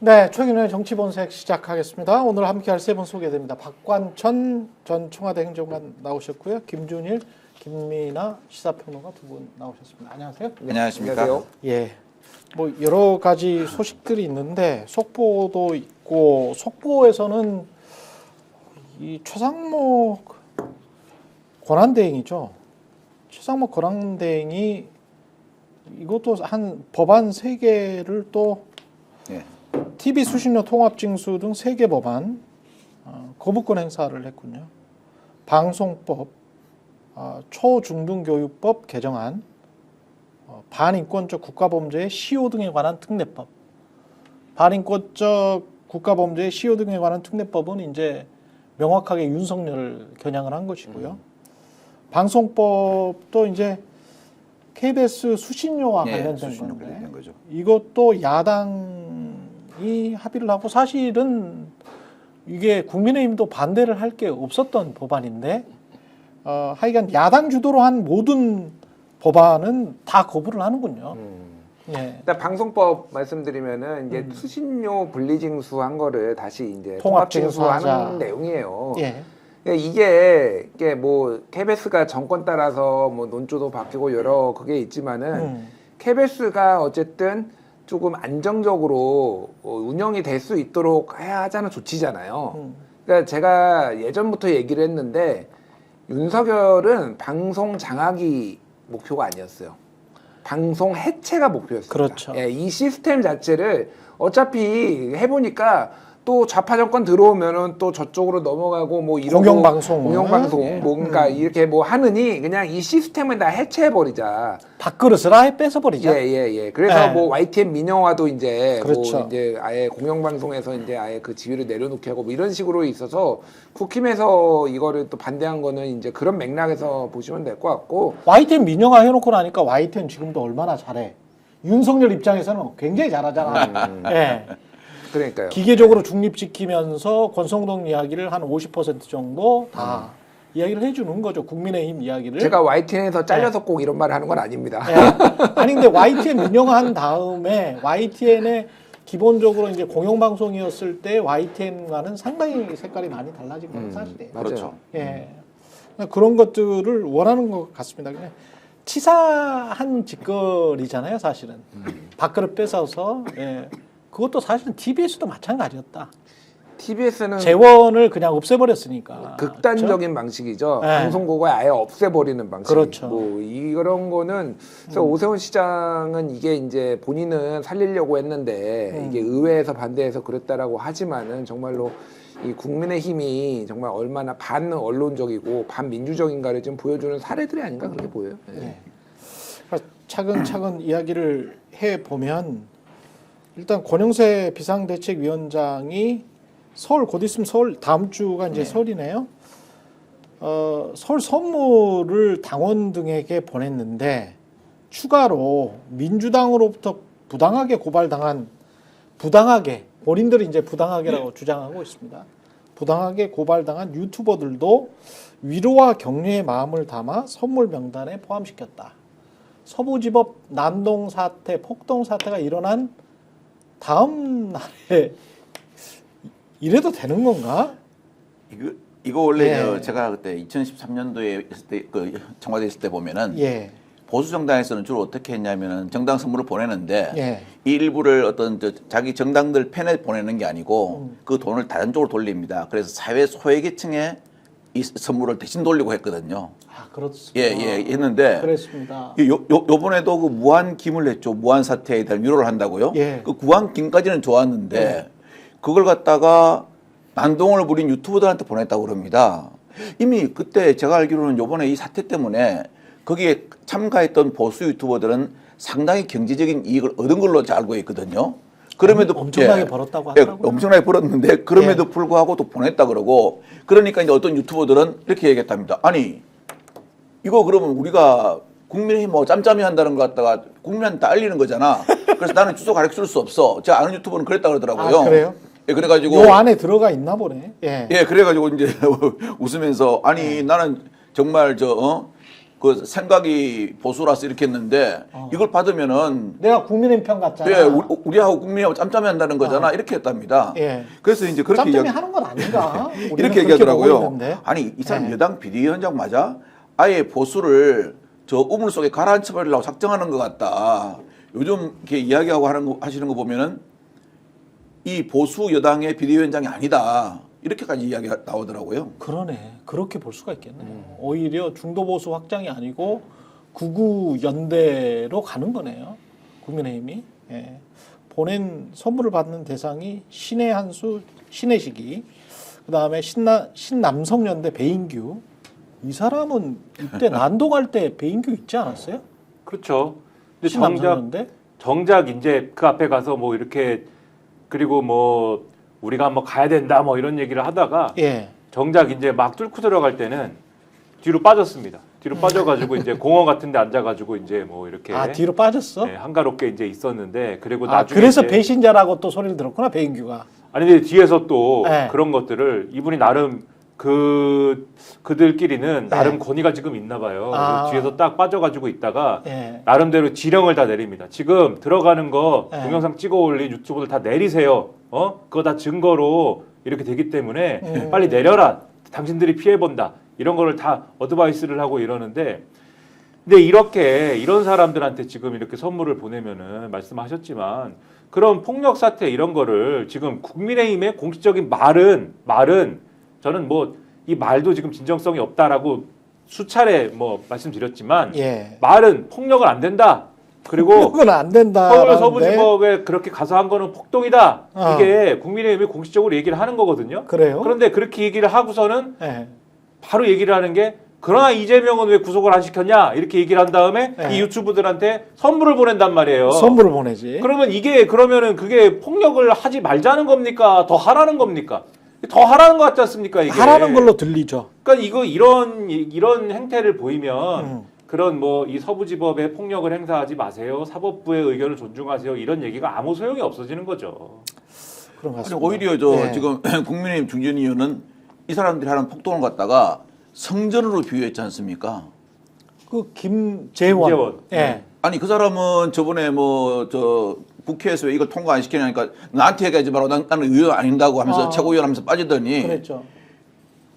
네, 최근의 정치본색 시작하겠습니다. 오늘 함께할 세 분 소개됩니다. 박관천 전 청와대 행정관 나오셨고요. 김준일, 김민아 시사평론가 두 분 나오셨습니다. 안녕하세요. 네, 안녕하십니까. 안녕하세요. 예, 뭐 여러 가지 소식들이 있는데 속보도 있고 속보에서는 이 최상목 권한대행이죠. 최상목 권한대행이 이것도 한 법안 3개를 또 예. TV 수신료 통합징수 등 3개 법안 거부권 행사를 했군요. 방송법, 초중등교육법 개정안, 반인권적 국가범죄의 시효 등에 관한 특례법. 반인권적 국가범죄의 시효 등에 관한 특례법은 이제 명확하게 윤석열을 겨냥을 한 것이고요. 방송법도 이제 KBS 수신료와 관련된 건데 이것도 야당이 합의를 하고 사실은 이게 국민의힘도 반대를 할 게 없었던 법안인데 하여간 야당 주도로 한 모든 법안은 다 거부를 하는군요. 예. 일단 방송법 말씀드리면은 이제 수신료 분리징수한 거를 다시 이제 통합징수하는 내용이에요. 예. 이게 뭐 KBS가 정권 따라서 뭐 논조도 바뀌고 여러 그게 있지만은 KBS가 어쨌든 조금 안정적으로 운영이 될 수 있도록 해야 하자는 조치잖아요. 그러니까 제가 예전부터 얘기를 했는데 윤석열은 방송 장악이 목표가 아니었어요. 방송 해체가 목표였습니다. 그렇죠. 예, 이 시스템 자체를 어차피 해보니까 또 좌파 정권 들어오면은 또 저쪽으로 넘어가고 뭐 이런 공영방송 뭔가 이렇게 뭐 하느니 그냥 이 시스템을 다 해체해 버리자. 밥그릇을 아예 뺏어 버리자. 예. 그래서 뭐 YTN 민영화도 이제 그렇죠. 뭐 이제 아예 공영방송에서 이제 아예 그 지위를 내려놓게 하고 뭐 이런 식으로 있어서 국힘에서 이거를 또 반대한 거는 이제 그런 맥락에서 보시면 될 것 같고. YTN 민영화 해놓고 나니까 YTN 지금도 얼마나 잘해. 윤석열 입장에서는 굉장히 잘하잖아. 예. 그러니까요. 기계적으로 중립지키면서 권성동 이야기를 한 50% 정도 다 이야기를 해주는 거죠. 국민의힘 이야기를. 제가 YTN에서 잘려서 꼭 이런 말을 하는 건 아닙니다. 아니 근데 YTN 민영화한 다음에 YTN의 기본적으로 이제 공영방송이었을 때 YTN과는 상당히 색깔이 많이 달라진 건 사실이에요. 그렇죠. 예. 그런 것들을 원하는 것 같습니다. 그냥 치사한 짓거리잖아요, 사실은. 밥그릇 뺏어서. 예. 그것도 사실은 TBS도 마찬가지였다. TBS는 재원을 그냥 없애버렸으니까. 극단적인 그렇죠? 방식이죠. 네. 방송국을 아예 없애버리는 방식. 그렇죠. 뭐 이런 거는 그래서 오세훈 시장은 이게 이제 본인은 살리려고 했는데 이게 의회에서 반대해서 그랬다라고 하지만은 정말로 이 국민의힘이 정말 얼마나 반 언론적이고 반 민주적인가를 좀 보여주는 사례들이 아닌가 그렇게 보여요. 네. 차근차근 이야기를 해 보면. 일단 권영세 비상대책위원장이 서울 곧 있으면 서울 다음 주가 이제 설이네요. 서울 선물을 당원 등에게 보냈는데 추가로 민주당으로부터 부당하게 고발당한 본인들이 이제 부당하게라고 주장하고 있습니다. 부당하게 고발당한 유튜버들도 위로와 격려의 마음을 담아 선물 명단에 포함시켰다. 서부지법 난동 사태, 폭동 사태가 일어난 다음 날에 이래도 되는 건가? 이거 원래 제가 그때 2013년도에 있을 때 그 청와대에 있을 때 보면은 보수 정당에서는 주로 어떻게 했냐면은 정당 선물을 보내는데 이 일부를 어떤 자기 정당들 팬에 보내는 게 아니고 그 돈을 다른 쪽으로 돌립니다. 그래서 사회 소외계층에 이 선물을 대신 돌리고 했거든요. 아, 그렇습니다. 했는데. 그렇습니다. 요번에도 그 무한김을 했죠. 무한 사태에 대한 위로를 한다고요. 그 무한김까지는 좋았는데 그걸 갖다가 난동을 부린 유튜버들한테 보냈다고 그럽니다. 이미 그때 제가 알기로는 요번에 이 사태 때문에 거기에 참가했던 보수 유튜버들은 상당히 경제적인 이익을 얻은 걸로 알고 있거든요. 그럼에도 엄청나게 벌었다고 하더라고요. 엄청나게 벌었는데 그럼에도 불구하고 또 보냈다 그러고 그러니까 이제 어떤 유튜버들은 이렇게 얘기했답니다. 아니 이거 그러면 우리가 국민의힘 뭐 짬짬이 한다는 것 갖다가 국민한테 알리는 거잖아. 그래서 나는 주소 가르칠 수 없어. 제가 아는 유튜버는 그랬다 그러더라고요. 아, 그래요? 그래가지고 요 안에 들어가 있나 보네. 그래가지고 이제 웃으면서 아니 나는 정말 그 생각이 보수라서 이렇게 했는데 이걸 받으면은 내가 국민의 편 같잖아. 예, 우리하고 국민하고 짬짬이 한다는 거잖아. 이렇게 했답니다. 예. 그래서 이제 그렇게 짬짬이 하는 건 아닌가? 이렇게 얘기하더라고요. 있는데. 아니 이 사람 예. 여당 비대위원장 맞아? 아예 보수를 저 우물 속에 가라앉혀버리려고 작정하는 것 같다. 요즘 이렇게 이야기하고 하시는 거 보면은 이 보수 여당의 비대위원장이 아니다. 이렇게까지 이야기가 나오더라고요. 그러네. 그렇게 볼 수가 있겠네. 오히려 중도 보수 확장이 아니고 구구 연대로 가는 거네요. 국민의힘이. 예. 보낸 선물을 받는 대상이 신의 한수, 신의 시기. 그다음에 신남성연대 배인규. 이 사람은 이때 난동할 때 배인규 있지 않았어요? 그렇죠. 근데 신남성연대? 정작 이제 그 앞에 가서 뭐 이렇게 그리고 뭐 우리가 한번 가야 된다 뭐 이런 얘기를 하다가 예. 정작 이제 막 뚫고 들어갈 때는 뒤로 빠졌습니다. 뒤로 빠져가지고 이제 공원 같은데 앉아가지고 이제 뭐 이렇게 뒤로 빠졌어? 네, 한가롭게 이제 있었는데 그리고 아, 나중에 그래서 이제 배신자라고 또 소리를 들었구나 배인규가. 아니 근데 뒤에서 또 네. 그런 것들을 이분이 나름 그들끼리는 네. 나름 권위가 지금 있나 봐요. 아. 그래서 뒤에서 딱 빠져가지고 있다가 예. 나름대로 지령을 다 내립니다. 지금 들어가는 거 네. 동영상 찍어 올린 유튜브들 다 내리세요. 그거 다 증거로 이렇게 되기 때문에 빨리 내려라. 당신들이 피해 본다. 이런 거를 다 어드바이스를 하고 이러는데 근데 이런 사람들한테 지금 이렇게 선물을 보내면은 말씀하셨지만 그런 폭력 사태 이런 거를 지금 국민의힘의 공식적인 말은 저는 뭐 이 말도 지금 진정성이 없다라고 수차례 뭐 말씀드렸지만 예. 말은 폭력은 안 된다. 그리고 그건 안 된다. 서울 서부지법에 그렇게 가서 한 거는 폭동이다. 어. 이게 국민의힘이 공식적으로 얘기를 하는 거거든요. 그래요? 그런데 그렇게 얘기를 하고서는 예. 바로 얘기를 하는 게 그러나 이재명은 왜 구속을 안 시켰냐 이렇게 얘기를 한 다음에 네. 이 유튜브들한테 선물을 보낸단 말이에요. 선물을 보내지. 그러면은 그게 폭력을 하지 말자는 겁니까? 더 하라는 겁니까? 더 하라는 것 같지 않습니까? 이게 하라는 걸로 들리죠. 그러니까 이런 행태를 보이면 그런 뭐 이 서부지법에 폭력을 행사하지 마세요. 사법부의 의견을 존중하세요. 이런 얘기가 아무 소용이 없어지는 거죠. 그런 것 아니, 같습니다. 오히려 예. 지금 국민의힘 중진 의원은 이 사람들이 하는 폭동을 갖다가 성전으로 비유했지 않습니까? 그 김재원. 예. 아니 그 사람은 저번에 국회에서 왜 이걸 통과 안 시키냐니까 나한테 얘기하지 말고 나는 의원 아닌다고 하면서 최고위원 하면서 빠지더니 그랬죠.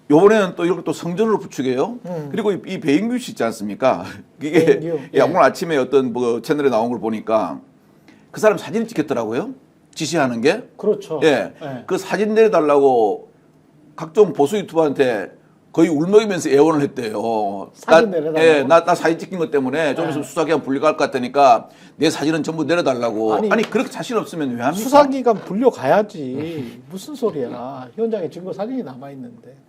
요번에는 또 이걸 또 성전으로 부추겨요. 그리고 이 배인규 씨 있지 않습니까? 이게 배인규. 예, 오늘 아침에 어떤 뭐 채널에 나온 걸 보니까 그 사람 사진을 찍혔더라고요. 지시하는 게. 그렇죠. 예. 예. 그 사진 내려달라고 각종 보수 유튜버한테 거의 울먹이면서 애원을 했대요. 사진 내려달라고? 예, 나 사진 찍힌 것 때문에 좀 있으면 수사기관 분리갈 것 같으니까 내 사진은 전부 내려달라고. 아니, 아니 그렇게 자신 없으면 왜 합니까? 수사기관 불려가야지. 무슨 소리야. 현장에 증거 사진이 남아있는데.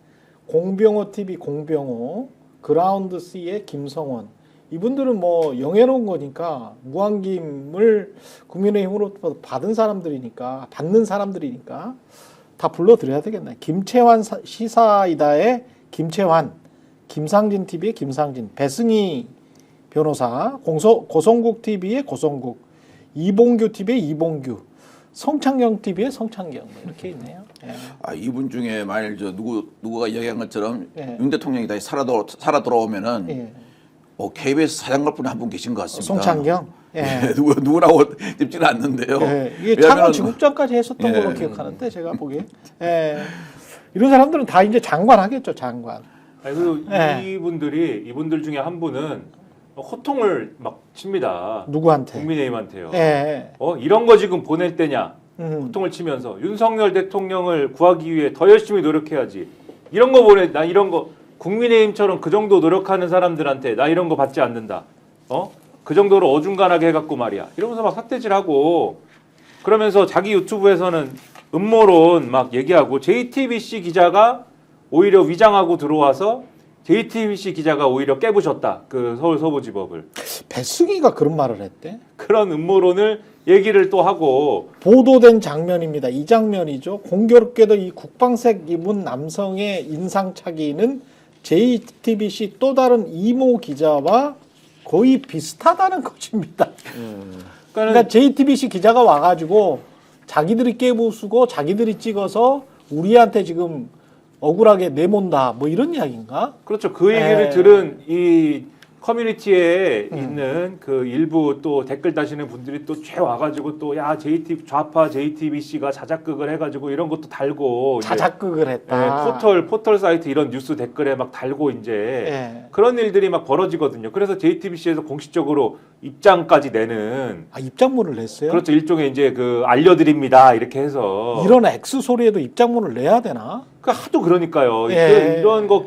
공병호 TV 공병호, 그라운드 C의 김성원. 이분들은 뭐 영예로운 거니까 무한김을 국민의힘으로부터 받는 사람들이니까 다 불러드려야 되겠네. 김채환 시사이다의 김채환, 김상진 TV의 김상진, 배승희 변호사, 고성국 TV의 고성국, 이봉규 TV의 이봉규, 성창경 TV의 성창경 이렇게 있네요. 예. 아, 이분 중에 만일 누구가 이야기한 것처럼 예. 윤 대통령이 다시 살아 돌아오면은 예. KBS 사장관 분이 한 분 계신 것 같습니다. 송창경. 예. 예, 누구라고 짚지는 않는데요. 예. 이게 왜냐면은 창원 지국장까지 했었던 예. 걸로 기억하는데 제가 보기에. 예. 이런 사람들은 다 이제 장관 하겠죠, 장관. 그리고 예. 이분들 중에 한 분은 호통을 막 칩니다. 누구한테? 국민의힘한테요. 예. 이런 거 지금 보낼 때냐? 호통을 치면서 윤석열 대통령을 구하기 위해 더 열심히 노력해야지. 이런 거 나 이런 거 국민의힘처럼 그 정도 노력하는 사람들한테 나 이런 거 받지 않는다. 그 정도로 어중간하게 해갖고 말이야. 이러면서 막 삿대질하고 그러면서 자기 유튜브에서는 음모론 막 얘기하고 JTBC 기자가 오히려 위장하고 들어와서 JTBC 기자가 오히려 깨부셨다. 그 서울 서부지법을. 배승희가 그런 말을 했대. 그런 음모론을 얘기를 또 하고 보도된 장면입니다. 이 장면이죠. 공교롭게도 이 국방색 입은 남성의 인상착의는 JTBC 또 다른 이모 기자와 거의 비슷하다는 것입니다. 그러니까 JTBC 기자가 와가지고 자기들이 깨부수고 자기들이 찍어서 우리한테 지금 억울하게 내몬다 뭐 이런 이야기인가? 그렇죠. 그 얘기를 들은 이 커뮤니티에 있는 그 일부 또 댓글 다시는 분들이 또 쫙 와가지고 또 야 JT 좌파 JTBC가 자작극을 해가지고 이런 것도 달고 자작극을 했다. 포털 사이트 이런 뉴스 댓글에 막 달고 이제 예. 그런 일들이 막 벌어지거든요. 그래서 JTBC에서 공식적으로 입장까지 내는 입장문을 냈어요? 그렇죠. 일종의 이제 그 알려드립니다 이렇게 해서 이런 X 소리에도 입장문을 내야 되나? 그 하도 그러니까요. 예.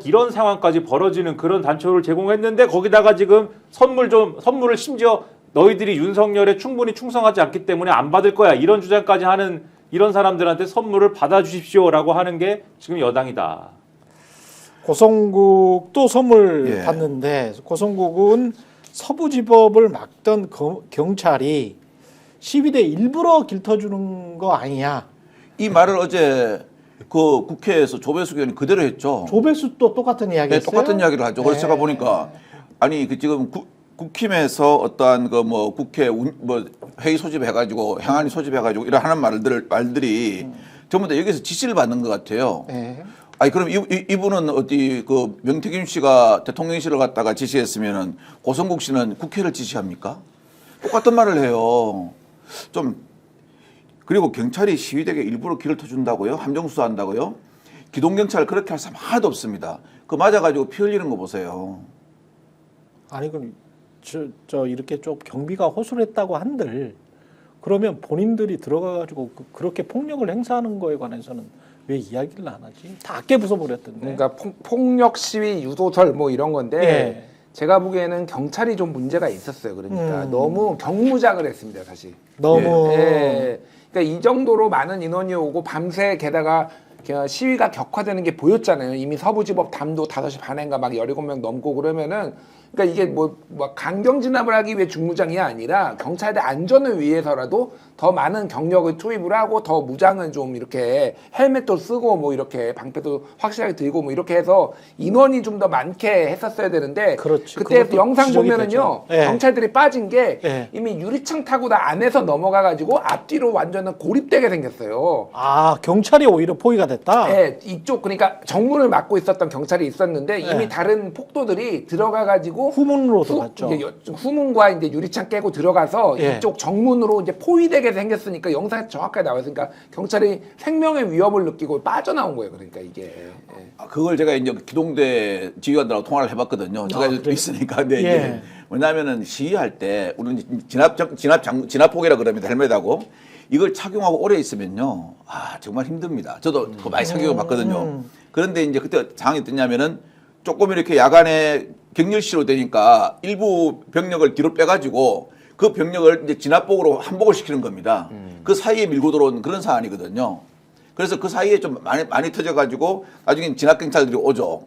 이런 상황까지 벌어지는 그런 단초를 제공했는데 거기다가 지금 선물을 심지어 너희들이 윤석열에 충분히 충성하지 않기 때문에 안 받을 거야 이런 주장까지 하는 이런 사람들한테 선물을 받아주십시오라고 하는 게 지금 여당이다. 고성국도 선물 예. 받는데 고성국은 서부지법을 막던 경찰이 시위대 일부러 길터주는 거 아니냐? 이 말을 어제 그 국회에서 조배수 의원이 그대로 했죠. 조배수도 똑같은 이야기 네, 했어요? 똑같은 이야기를 하죠. 그래서 네. 제가 보니까 아니 그 지금 국힘에서 어떠한 그 뭐 국회 뭐 회의 소집해가지고 행안위 소집해가지고 이런 하는 말들이 전부 다 여기서 지시를 받는 것 같아요. 네. 아니 그럼 이분은 어디 그 명태균 씨가 대통령실을 갔다가 지시했으면은 고성국 씨는 국회를 지시합니까? 똑같은 말을 해요. 좀 그리고 경찰이 시위대에 일부러 길을 터준다고요? 함정수사한다고요? 기동경찰 그렇게 할 사람 하나도 없습니다. 그 맞아가지고 피 흘리는 거 보세요. 아니 그럼 저 이렇게 좀 경비가 호술했다고 한들 그러면 본인들이 들어가가지고 그렇게 폭력을 행사하는 거에 관해서는 왜 이야기를 안 하지? 다 아껴 부숴버렸던데. 그러니까 폭력 시위 유도설 뭐 이런 건데 예. 제가 보기에는 경찰이 좀 문제가 있었어요. 그러니까 너무 경무장을 했습니다, 사실. 너무 예. 그러니까 이 정도로 많은 인원이 오고 밤새 게다가 시위가 격화되는 게 보였잖아요. 이미 서부지법 담도 5시 반인가 막 17명 넘고 그러면은 그러니까 이게 뭐 강경 진압을 하기 위해 중무장이 아니라 경찰대 안전을 위해서라도 더 많은 경력을 투입을 하고 더 무장을 좀 이렇게 헬멧도 쓰고 뭐 이렇게 방패도 확실하게 들고 뭐 이렇게 해서 인원이 좀 더 많게 했었어야 되는데 그렇지. 그때 그것도 영상 지적이 보면은요 되죠. 예. 경찰들이 빠진 게 예. 이미 유리창 타고 다 안에서 넘어가가지고 앞뒤로 완전히 고립되게 생겼어요. 아 경찰이 오히려 포위가 됐다. 네, 이쪽 그러니까 정문을 막고 있었던 경찰이 있었는데 이미 네. 다른 폭도들이 들어가가지고 후문으로 들어갔죠. 후문과 이제 유리창 깨고 들어가서 예. 이쪽 정문으로 이제 포위되게 생겼으니까 영상에 정확하게 나왔으니까 경찰이 생명의 위협을 느끼고 빠져나온 거예요. 그러니까 이게. 예. 그걸 제가 이제 기동대 지휘관들하고 통화를 해봤거든요. 제가 그래? 있으니까. 근데 예. 이제 뭐냐면은 시위할 때 우리는 진압폭이라 그럽니다. 헬멧하고 이걸 착용하고 오래 있으면요. 아 정말 힘듭니다. 저도 그거 많이 착용해 봤거든요. 그런데 이제 그때 상황이 어땠냐면은 조금 이렇게 야간에 격렬시로 되니까 일부 병력을 뒤로 빼가지고 그 병력을 이제 진압복으로 한복을 시키는 겁니다. 그 사이에 밀고 들어온 그런 사안이거든요. 그래서 그 사이에 좀 많이 터져가지고 나중에 진압경찰들이 오죠.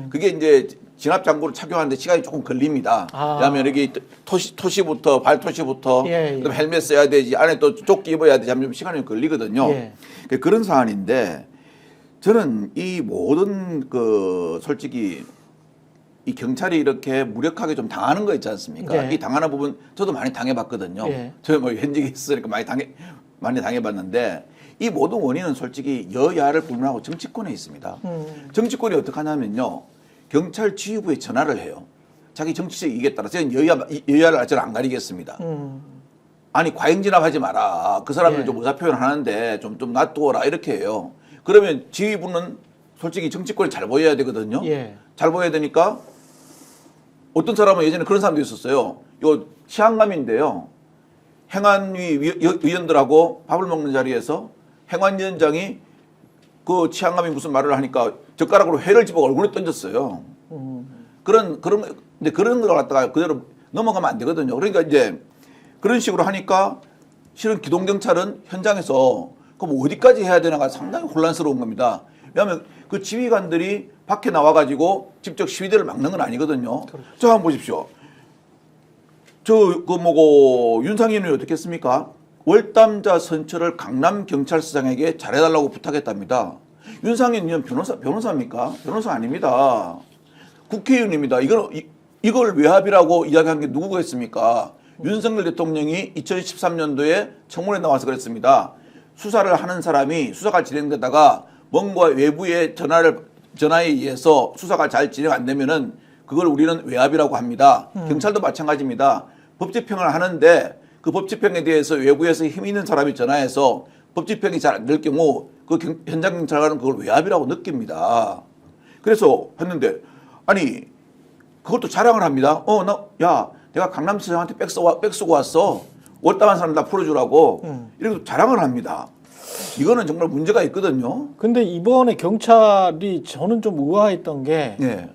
그게 이제 진압장구를 착용하는데 시간이 조금 걸립니다. 왜냐하면 여기 토시부터 발토시부터 예, 예. 그다음에 헬멧 써야 되지 안에 또 조끼 입어야 되지 하면 좀 시간이 걸리거든요. 예. 그런 사안인데 저는 이 모든 그 솔직히 이 경찰이 이렇게 무력하게 좀 당하는 거 있지 않습니까? 예. 이 당하는 부분 저도 많이 당해봤거든요. 예. 저 뭐 현직에 있으니까 많이 당해봤는데 이 모든 원인은 솔직히 여야를 불문하고 정치권에 있습니다. 정치권이 어떻게 하냐면요. 경찰 지휘부에 전화를 해요. 자기 정치적 이익에 따라 저는 여야를 저는 안 가리겠습니다. 아니 과잉 진압하지 마라. 그 사람들 예. 좀 의사 표현하는데 좀 놔두어라 이렇게 해요. 그러면 지휘부는 솔직히 정치권이 잘 보여야 되거든요. 예. 잘 보여야 되니까 어떤 사람은 예전에 그런 사람도 있었어요. 이거 시한감인데요. 행안위 의원들하고 밥을 먹는 자리에서 행안위원장이 그 치안감이 무슨 말을 하니까 젓가락으로 회를 집어 얼굴에 던졌어요. 그런 걸 갖다가 그대로 넘어가면 안 되거든요. 그러니까 이제 그런 식으로 하니까 실은 기동경찰은 현장에서 그럼 어디까지 해야 되나가 상당히 혼란스러운 겁니다. 왜냐하면 그 지휘관들이 밖에 나와가지고 직접 시위대를 막는 건 아니거든요. 그렇죠. 자, 한번 보십시오. 윤상현 의원이 어떻게 했습니까? 월담자 선처를 강남경찰서장에게 잘해달라고 부탁했답니다. 윤상현 의원 변호사입니까? 변호사 아닙니다. 국회의원입니다. 이걸 외압이라고 이야기한 게 누구겠습니까? 윤석열 대통령이 2013년도에 청문회에 나와서 그랬습니다. 수사를 하는 사람이 수사가 진행되다가 뭔가 외부의 전화에 의해서 수사가 잘 진행 안 되면은 그걸 우리는 외압이라고 합니다. 경찰도 마찬가지입니다. 법 집행을 하는데 그 법 집행에 대해서 외부에서 힘 있는 사람이 전화해서 법 집행이 잘 안 될 경우 그 현장 경찰관은 그걸 외압이라고 느낍니다. 그래서 했는데 아니 그것도 자랑을 합니다. 내가 강남시장한테 백 쓰고 왔어. 월담한 사람 다 풀어주라고 이렇게 자랑을 합니다. 이거는 정말 문제가 있거든요. 근데 이번에 경찰이 저는 좀 의아했던 게 예.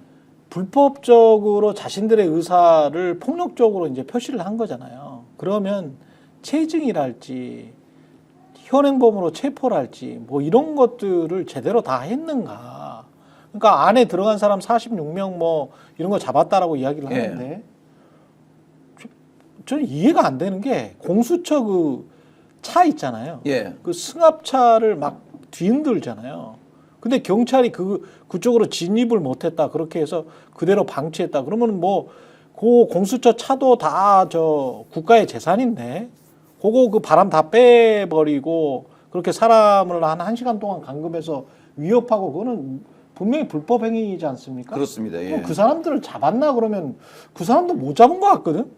불법적으로 자신들의 의사를 폭력적으로 이제 표시를 한 거잖아요. 그러면 체증이랄지 현행범으로 체포를 할지 뭐 이런 것들을 제대로 다 했는가. 그러니까 안에 들어간 사람 46명 뭐 이런 거 잡았다라고 이야기를 하는데 저는 이해가 안 되는 게 공수처 그 차 있잖아요. 예. 그 승합차를 막 뒤흔들잖아요. 근데 경찰이 그쪽으로 진입을 못했다. 그렇게 해서 그대로 방치했다. 그러면 뭐 그 공수처 차도 다 저 국가의 재산인데 그거 그 바람 다 빼버리고 그렇게 사람을 한 1시간 동안 감금해서 위협하고 그거는 분명히 불법 행위이지 않습니까? 그렇습니다. 예. 그 사람들을 잡았나 그러면 그 사람도 못 잡은 것 같거든.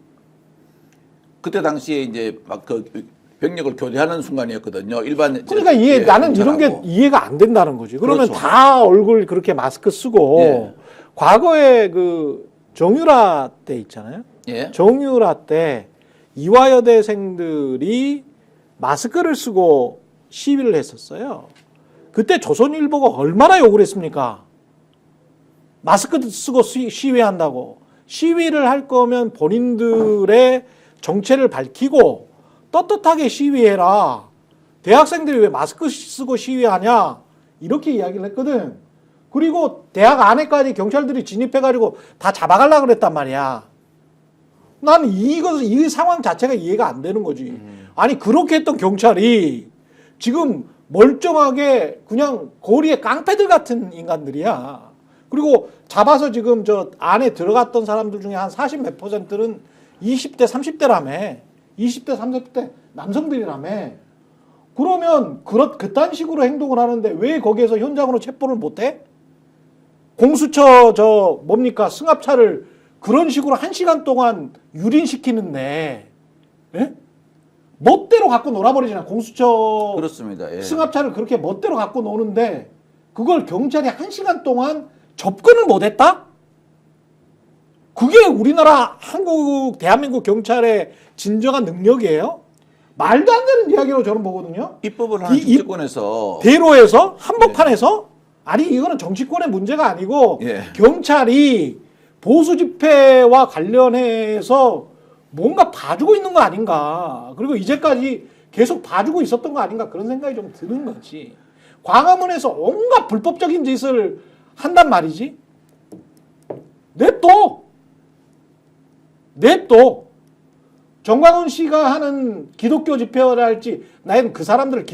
그때 당시에 이제 막 그 병력을 교대하는 순간이었거든요. 일반 그러니까 나는 이런 게 이해가 안 된다는 거지. 그러면 그렇죠. 다 얼굴 그렇게 마스크 쓰고 예. 과거에 그 정유라 때 있잖아요. 예. 정유라 때 이화여대생들이 마스크를 쓰고 시위를 했었어요. 그때 조선일보가 얼마나 욕을 했습니까? 마스크 쓰고 시위한다고. 시위를 할 거면 본인들의 정체를 밝히고 떳떳하게 시위해라. 대학생들이 왜 마스크 쓰고 시위하냐? 이렇게 이야기를 했거든. 그리고 대학 안에까지 경찰들이 진입해가지고 다 잡아가려고 그랬단 말이야. 난 이 상황 자체가 이해가 안 되는 거지. 아니, 그렇게 했던 경찰이 지금 멀쩡하게 그냥 거리에 깡패들 같은 인간들이야. 그리고 잡아서 지금 저 안에 들어갔던 사람들 중에 한 40 몇 %는 20대, 30대라며. 20대, 30대 남성들이라며. 그러면 그딴 식으로 행동을 하는데 왜 거기에서 현장으로 체포를 못해? 공수처 뭡니까? 승합차를 그런 식으로 1시간 동안 유린시키는데 예? 멋대로 갖고 놀아버리잖아. 공수처 그렇습니다. 예. 승합차를 그렇게 멋대로 갖고 노는데 그걸 경찰이 1시간 동안 접근을 못했다? 그게 우리나라 대한민국 경찰의 진정한 능력이에요? 말도 안 되는 이야기로 저는 보거든요. 입법을 하는 정치권에서 대로에서 한복판에서 아니 이거는 정치권의 문제가 아니고 예. 경찰이 보수 집회와 관련해서 뭔가 봐주고 있는 거 아닌가. 그리고 이제까지 계속 봐주고 있었던 거 아닌가 그런 생각이 좀 드는 거지. 광화문에서 온갖 불법적인 짓을 한단 말이지. 냅둬. 정광훈 씨가 하는 기독교 집회를 할지 나는 그 사람들을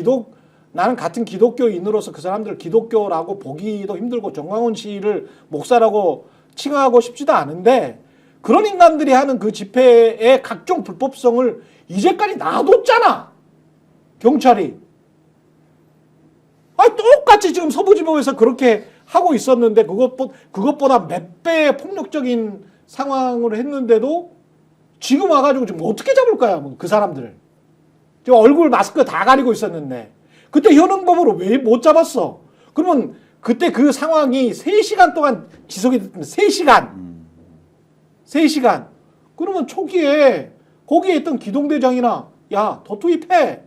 나는 같은 기독교인으로서 그 사람들을 기독교라고 보기도 힘들고 정광훈 씨를 목사라고 칭하고 싶지도 않은데 그런 인간들이 하는 그 집회의 각종 불법성을 이제까지 놔뒀잖아. 경찰이. 똑같이 지금 서부지법에서 그렇게 하고 있었는데 그것보다 몇 배의 폭력적인 상황을 했는데도 지금 와가지고 지금 어떻게 잡을 거야, 그 사람들. 지금 얼굴 마스크 다 가리고 있었는데. 그때 현행범으로 왜 못 잡았어? 그러면 그때 그 상황이 3시간 동안 지속이 됐으면 3시간. 3시간. 그러면 초기에 거기에 있던 기동대장이나 야, 더 투입해.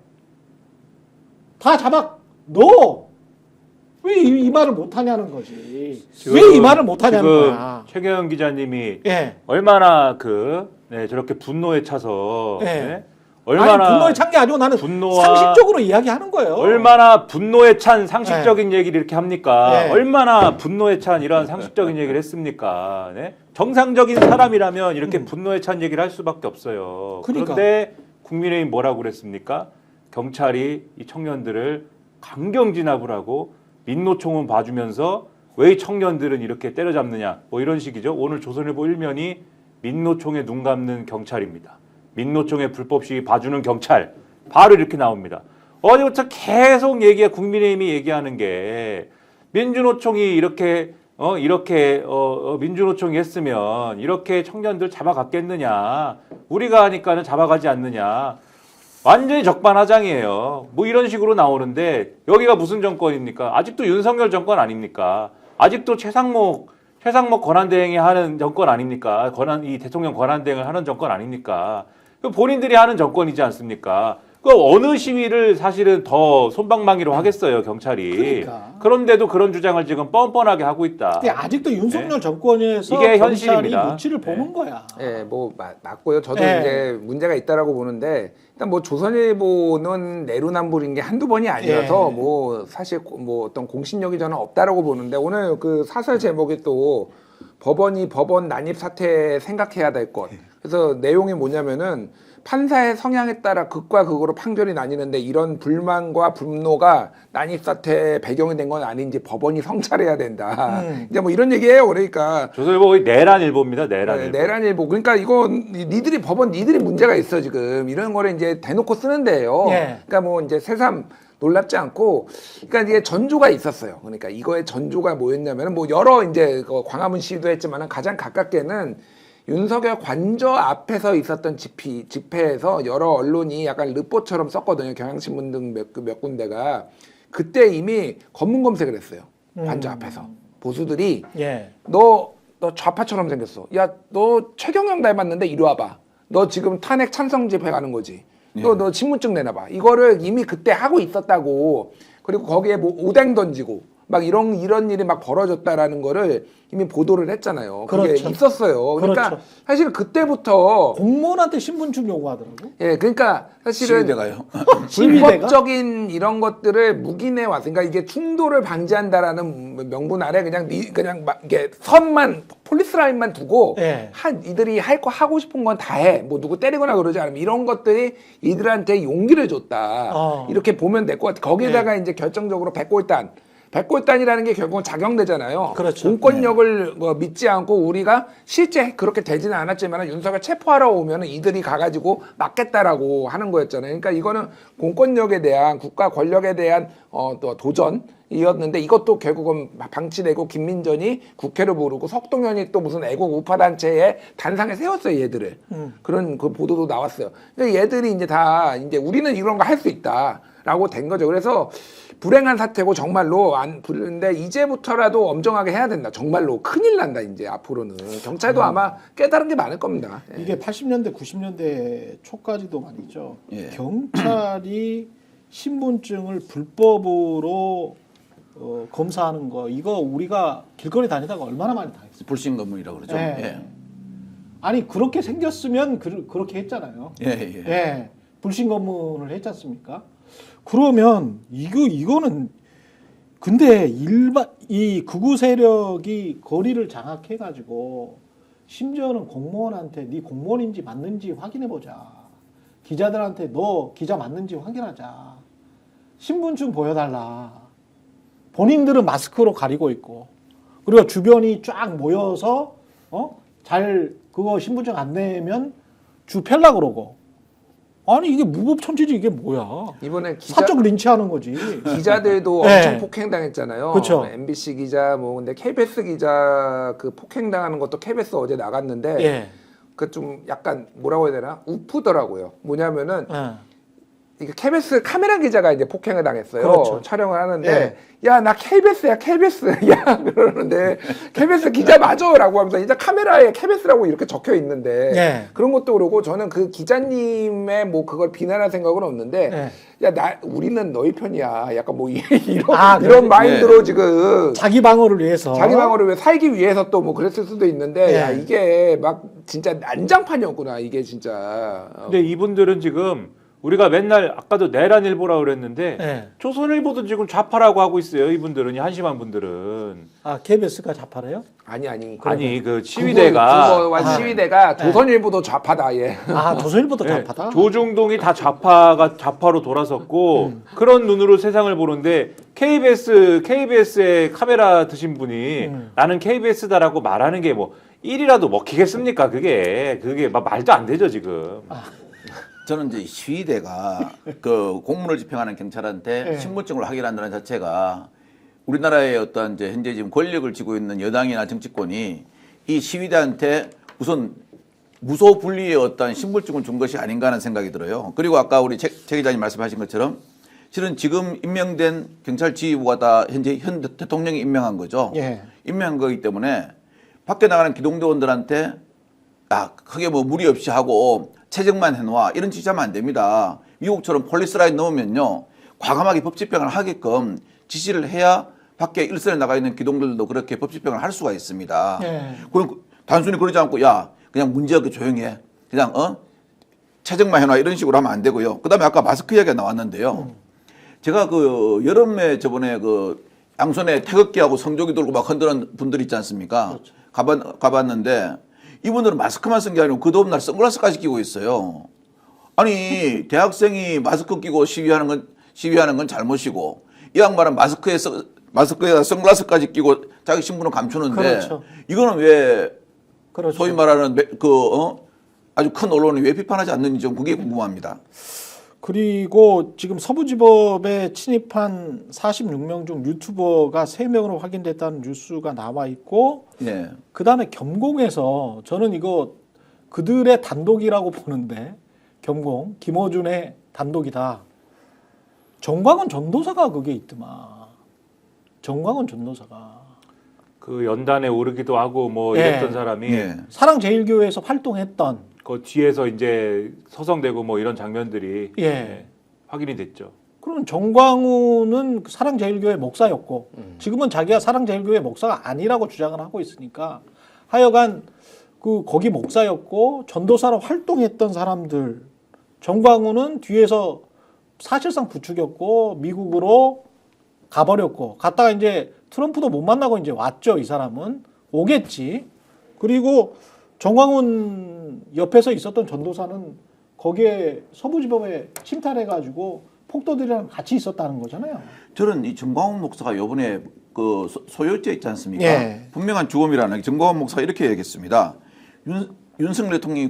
다 잡아 넣어. 왜 이 말을 못하냐는 거지. 왜 이 말을 못하냐는 거야. 최경영 기자님이 예. 얼마나 저렇게 분노에 차서 예. 얼마나 분노에 찬 게 아니고 나는 상식적으로 이야기하는 거예요. 얼마나 분노에 찬 상식적인 얘기를 이렇게 합니까? 네. 얼마나 분노에 찬 이런 상식적인 얘기를 했습니까? 네? 정상적인 사람이라면 이렇게 분노에 찬 얘기를 할 수밖에 없어요. 그러니까. 그런데 국민의힘 뭐라고 그랬습니까? 경찰이 이 청년들을 강경 진압을 하고 민노총은 봐주면서 왜 이 청년들은 이렇게 때려잡느냐 뭐 이런 식이죠. 오늘 조선일보 1면이 민노총에 눈 감는 경찰입니다. 민노총의 불법 시위 봐주는 경찰 바로 이렇게 나옵니다. 어제부터 계속 국민의힘이 얘기하는 게 민주노총이 이렇게 이렇게 민주노총이 했으면 이렇게 청년들 잡아갔겠느냐. 우리가 하니까는 잡아가지 않느냐. 완전히 적반하장이에요. 뭐 이런 식으로 나오는데 여기가 무슨 정권입니까? 아직도 윤석열 정권 아닙니까? 아직도 최상목 권한대행이 하는 정권 아닙니까? 이 대통령 권한대행을 하는 정권 아닙니까? 본인들이 하는 정권이지 않습니까? 그 어느 시위를 사실은 더 솜방망이로 하겠어요, 경찰이. 그러니까. 그런데도 그런 주장을 지금 뻔뻔하게 하고 있다. 근데 아직도 윤석열 정권에서 이게 경찰이 현실입니다. 눈치를 보는 거야. 예, 뭐 맞고요. 저도 예. 이제 문제가 있다라고 보는데 일단 뭐 조선일보는 내로남불인 게 한두 번이 아니라서 예. 뭐 사실 뭐 어떤 공신력이 저는 없다라고 보는데 오늘 그 사설 제목이 또 법원이 법원 난입 사태 생각해야 될 것. 그래서 내용이 뭐냐면은 판사의 성향에 따라 극과 극으로 판결이 나뉘는데 이런 불만과 분노가 난입 사태의 배경이 된 건 아닌지 법원이 성찰해야 된다. 이제 뭐 이런 얘기예요. 그러니까 조선일보 내란일보입니다. 내란일보. 내란일보. 그러니까 이거 니들이 법원 니들이 문제가 있어 지금 이런 거를 이제 대놓고 쓰는 데예요. 예. 그러니까 뭐 이제 새삼 놀랍지 않고, 그러니까 이게 전조가 있었어요. 그러니까 이거의 전조가 뭐였냐면은 뭐 여러 이제 그 광화문 시위도 했지만은 가장 가깝게는 윤석열 관저 앞에서 있었던 집회에서 여러 언론이 약간 르포처럼 썼거든요. 경향신문 등 몇 군데가. 그때 이미 검문 검색을 했어요. 관저 앞에서. 보수들이 예. 너 좌파처럼 생겼어. 야, 너 최경영 닮았는데 이리 와봐. 너 지금 탄핵 찬성 집회 가는 거지. 너 신분증 내놔봐. 이거를 이미 그때 하고 있었다고. 그리고 거기에 뭐 오뎅 던지고 막 이런 일이 막 벌어졌다라는 거를 이미 보도를 했잖아요. 그게 그렇죠. 있었어요. 그러니까 그렇죠. 사실 그때부터 공무원한테 신분증 요구하더라고. 예, 그러니까 사실은 시위대가요. 시위대가? 불법적인 이런 것들을 묵인해 왔으니까 이게 충돌을 방지한다라는 명분 아래 그냥 막 이게 선만 폴리스 라인만 두고 예. 이들이 할 거 하고 싶은 건 다 해. 뭐 누구 때리거나 그러지 않으면 이런 것들이 이들한테 용기를 줬다. 이렇게 보면 될 것 같아. 거기다가 이제 결정적으로 백골단이라는 게 결국은 작용되잖아요. 그렇죠. 공권력을 뭐 믿지 않고 우리가 실제 그렇게 되지는 않았지만 윤석열 체포하러 오면 이들이 가가지고 막겠다라고 하는 거였잖아요. 그러니까 이거는 공권력에 대한 국가 권력에 대한 또 도전이었는데 이것도 결국은 방치되고 김민전이 국회를 부르고 석동현이 또 무슨 애국 우파 단체에 단상에 세웠어요, 얘들을. 그런 그 보도도 나왔어요. 근데 얘들이 이제 다 이제 우리는 이런 거 할 수 있다라고 된 거죠. 그래서 불행한 사태고 정말로 안 부르는데 이제부터라도 엄정하게 해야 된다. 정말로 큰일 난다 이제 앞으로는. 경찰도 아마 깨달은 게 많을 겁니다. 예. 이게 80년대 90년대 초까지도 말이죠. 예. 경찰이 신분증을 불법으로 검사하는 거 이거 우리가 길거리 다니다가 얼마나 많이 당했어요. 불신검문이라고 그러죠. 예. 예. 아니 그렇게 생겼으면 그렇게 했잖아요. 예. 예. 불신검문을 했지 않습니까? 그러면 이거는 근데 이 극우 세력이 거리를 장악해 가지고 심지어는 공무원한테 네 공무원인지 맞는지 확인해 보자. 기자들한테 너 기자 맞는지 확인하자. 신분증 보여달라. 본인들은 마스크로 가리고 있고 그리고 주변이 쫙 모여서 그거 신분증 안 내면 주 펠라 그러고. 아니 이게 무법천지지 이게 뭐야? 이번에 사적 린치하는 거지. 기자들도 네. 엄청 폭행당했잖아요. 그렇죠. MBC 기자 근데 KBS 기자 그 폭행당하는 것도 KBS 어제 나갔는데 예. 그 좀 약간 뭐라고 해야 되나 우프더라고요. 뭐냐면은 예. 이게 KBS 카메라 기자가 이제 폭행을 당했어요. 그렇죠. 촬영을 하는데 예. 야 나 KBS야 KBS 야 그러는데 KBS 기자 맞아라고 하면서 이제 카메라에 KBS라고 이렇게 적혀 있는데 예. 그런 것도 그러고 저는 그 기자님의 뭐 그걸 비난할 생각은 없는데 예. 야 우리는 너희 편이야 약간 뭐 이런 그래. 마인드로 지금 자기 방어를 위해서. 자기 방어를 왜 살기 위해서 또 뭐 그랬을 수도 있는데 예. 야 이게 막 진짜 난장판이었구나 이게 진짜. 근데 이분들은 지금 우리가 맨날 아까도 내란일보라고 그랬는데 예. 조선일보도 지금 좌파라고 하고 있어요. 이분들은 이 한심한 분들은. 아 KBS가 좌파래요? 아니 아니 그 시위대가 국어와 시위대가 조선일보도 좌파다 얘. 아 조선일보도 네, 좌파다. 조중동이 다 좌파로 돌아섰고 그런 눈으로 세상을 보는데 KBS에 카메라 드신 분이 나는 KBS다라고 말하는 게 뭐 1이라도 먹히겠습니까? 그게 말도 안 되죠 지금. 저는 이제 시위대가 그 공문을 집행하는 경찰한테 예. 신분증을 확인한다는 자체가 우리나라의 어떤 이제 현재 지금 권력을 쥐고 있는 여당이나 정치권이 이 시위대한테 우선 무소 분리의 어떤 신분증을 준 것이 아닌가 하는 생각이 들어요. 그리고 아까 우리 최 기자님 말씀하신 것처럼 실은 지금 임명된 경찰 지휘부가 다 현재 현 대통령이 임명한 거죠. 예. 임명한 거기 때문에 밖에 나가는 기동대원들한테 크게 뭐 무리 없이 하고 체증만 해놓아 이런 지시하면 안 됩니다. 미국처럼 폴리스라인 넣으면요 과감하게 법 집행을 하게끔 지시를 해야 밖에 일선에 나가 있는 기동들도 그렇게 법 집행을 할 수가 있습니다. 예. 그럼 단순히 그러지 않고 그냥 문제없게 조용히 해. 그냥 체증만 해놔 이런 식으로 하면 안 되고요. 그다음에 아까 마스크 이야기가 나왔는데요. 제가 그 여름에 저번에 그 양손에 태극기하고 성조기 들고 막 흔드는 분들 있지 않습니까? 그렇죠. 가봤는데 이분들은 마스크만 쓴 게 아니고 그 더운 날 선글라스까지 끼고 있어요. 아니 대학생이 마스크 끼고 시위하는 건 잘못이고 이 양반은 마스크에다 선글라스까지 끼고 자기 신분을 감추는데 그렇죠. 이거는 왜 그렇죠. 소위 말하는 아주 큰 언론이 왜 비판하지 않는지 좀 그게 궁금합니다. 그리고 지금 서부지법에 침입한 46명 중 유튜버가 3명으로 확인됐다는 뉴스가 나와 있고 네. 그다음에 겸공에서 저는 이거 그들의 단독이라고 보는데 겸공 김어준의 단독이다. 정광훈 전도사가 그게 있더만. 정광훈 전도사가 그 연단에 오르기도 하고 뭐 이랬던 사람이 사랑제일교회에서 활동했던 그 뒤에서 이제 서성대고 뭐 이런 장면들이 확인이 됐죠. 그러면 정광훈은 사랑제일교회 목사였고 지금은 자기가 사랑제일교회 목사가 아니라고 주장을 하고 있으니까 하여간 거기 목사였고 전도사로 활동했던 사람들 정광훈은 뒤에서 사실상 부추겼고 미국으로 가버렸고 갔다가 이제 트럼프도 못 만나고 이제 왔죠. 이 사람은 오겠지. 그리고 정광훈 옆에서 있었던 전도사는 거기에 서부지법에 침탈해가지고 폭도들이랑 같이 있었다는 거잖아요. 저는 이 정광훈 목사가 이번에 그 소요죄 있지 않습니까? 예. 분명한 주범이라는 게 정광훈 목사가 이렇게 얘기했습니다. 윤석열 대통령이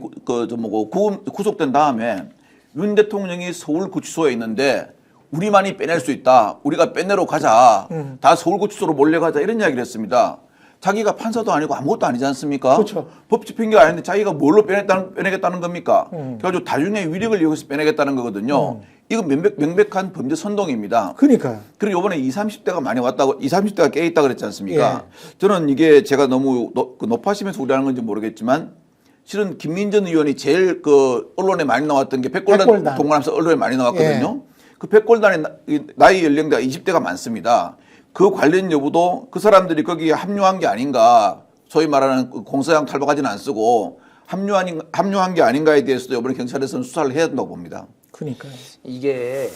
구속된 다음에 윤 대통령이 서울구치소에 있는데 우리만이 빼낼 수 있다. 우리가 빼내러 가자. 다 서울구치소로 몰려가자. 이런 이야기를 했습니다. 자기가 판사도 아니고 아무것도 아니지 않습니까? 그렇죠. 법 집행기가 아닌데 자기가 뭘로 빼내겠다는 겁니까? 그래가지고 다중의 위력을 이용해서 빼내겠다는 거거든요. 이건 명백한 범죄 선동입니다. 그러니까요. 그리고 이번에 20, 30대가 많이 왔다고, 20, 30대가 깨있다 그랬지 않습니까? 저는 이게 제가 너무 높아지면서 우려하는 건지 모르겠지만 실은 김민전 의원이 제일 언론에 많이 나왔던 게 백골단 동원하면서 언론에 많이 나왔거든요. 그 백골단의 나이 연령대가 20대가 많습니다. 그 관련 여부도 그 사람들이 거기에 합류한 게 아닌가, 소위 말하는 공소장 탈바가지는 안 쓰고 합류한 게 아닌가에 대해서도 이번에 경찰에서는 수사를 해야 된다고 봅니다. 그러니까요. 이게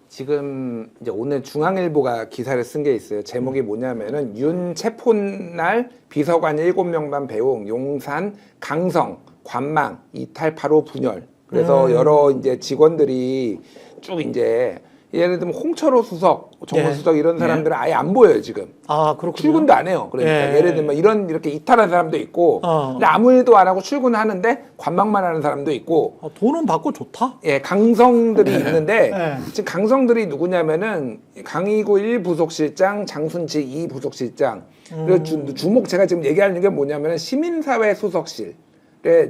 지금 이제 오늘 중앙일보가 기사를 쓴 게 있어요. 제목이 뭐냐면은 윤 체포날 비서관 7명만 배웅, 용산, 강성, 관망, 이탈 8호 분열. 그래서 여러 이제 직원들이 쭉 이제 예를 들면 홍철호 수석, 정무수석 이런 사람들은 아예 안 보여요 지금. 아 그렇군요. 출근도 안 해요. 그러니까 예를 들면 이렇게 이탈한 사람도 있고, 근데 아무 일도 안 하고 출근하는데 관망만 하는 사람도 있고. 돈은 받고 좋다. 예, 강성들이 있는데 지금 강성들이 누구냐면은 강희구 1 부속실장, 장순치 2 부속실장. 그리고 주목 제가 지금 얘기하는 게 뭐냐면은 시민사회 수석실.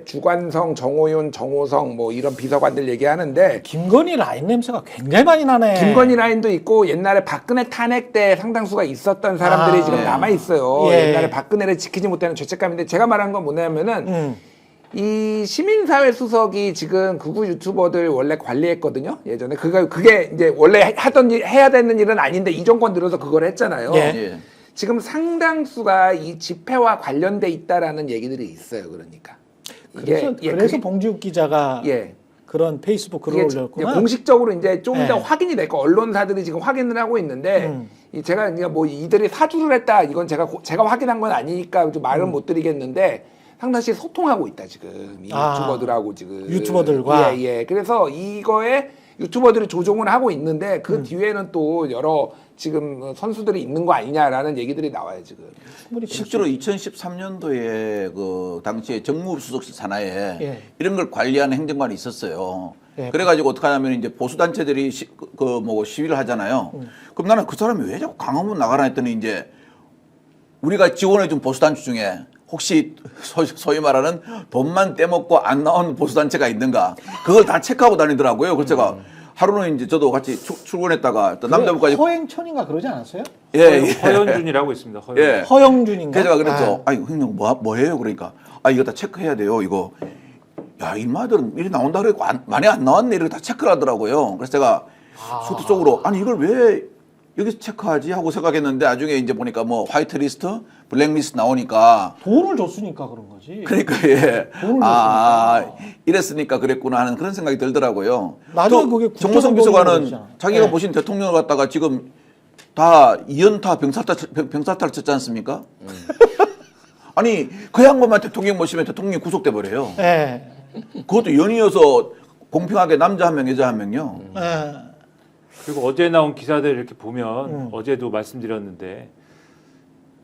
주관성, 정호윤, 정호성 뭐 이런 비서관들 얘기하는데 김건희 라인 냄새가 굉장히 많이 나네. 김건희 라인도 있고 옛날에 박근혜 탄핵 때 상당수가 있었던 사람들이 지금 남아 있어요. 옛날에 박근혜를 지키지 못하는 죄책감인데 제가 말한 건 뭐냐면은 이 시민사회 수석이 지금 극우 유튜버들 원래 관리했거든요. 예전에 그게 이제 원래 해야 되는 일은 아닌데 이 정권 들어서 그걸 했잖아요. 지금 상당수가 이 집회와 관련돼 있다라는 얘기들이 있어요. 그러니까. 그래서 봉지욱 기자가 그런 페이스북 글을 올렸구나. 공식적으로 이제 좀 더 확인이 됐고 언론사들이 지금 확인을 하고 있는데 제가 뭐 이들이 사주를 했다 이건 제가 확인한 건 아니니까 좀 말은 못 드리겠는데 상당히 소통하고 있다 지금 이 유튜버들하고 지금 유튜버들과 그래서 이거에 유튜버들이 조종을 하고 있는데 그 뒤에는 또 여러 지금 선수들이 있는 거 아니냐라는 얘기들이 나와요 지금. 실제로 2013년도에 그 당시에 정무수석실 산하에 이런 걸 관리하는 행정관이 있었어요. 예. 그래가지고 어떻게 하냐면 이제 보수 단체들이 시위를 하잖아요. 그럼 나는 그 사람이 왜 자꾸 강화문 나가라 했더니 이제 우리가 지원해준 보수 단체 중에 혹시 소위 말하는 돈만 떼먹고 안 나온 보수 단체가 있는가 그걸 다 체크하고 다니더라고요. 그래서 제가 하루는 이제 저도 같이 출근했다가 또 남자분까지 허행천인가 그러지 않았어요? 예. 허연준이라고 있습니다. 허연준. 예. 허영준인가? 그래서 제가 그랬죠. 아니 형님 뭐해요? 그러니까 이거 다 체크해야 돼요. 이거 야 인마들은 미리 나온다 그랬고 많이 안 나왔네 이렇게 다 체크를 하더라고요. 그래서 제가 소트 쪽으로 아니 이걸 왜 여기서 체크하지 하고 생각했는데 나중에 이제 보니까 뭐 화이트리스트, 블랙리스트 나오니까 돈을 줬으니까 그런 거지. 그러니까 예. 돈을 이랬으니까 그랬구나 하는 그런 생각이 들더라고요. 나중에 또 그게 정무성 비서관은 자기가 네. 보신 대통령을 갖다가 지금 다 2연타 병사탈 쳤지 않습니까? 아니 그 양반만 대통령 모시면 대통령이 구속돼 버려요. 네. 그것도 연이어서 공평하게 남자 한 명, 여자 한 명요. 네. 그리고 어제 나온 기사들 이렇게 보면 어제도 말씀드렸는데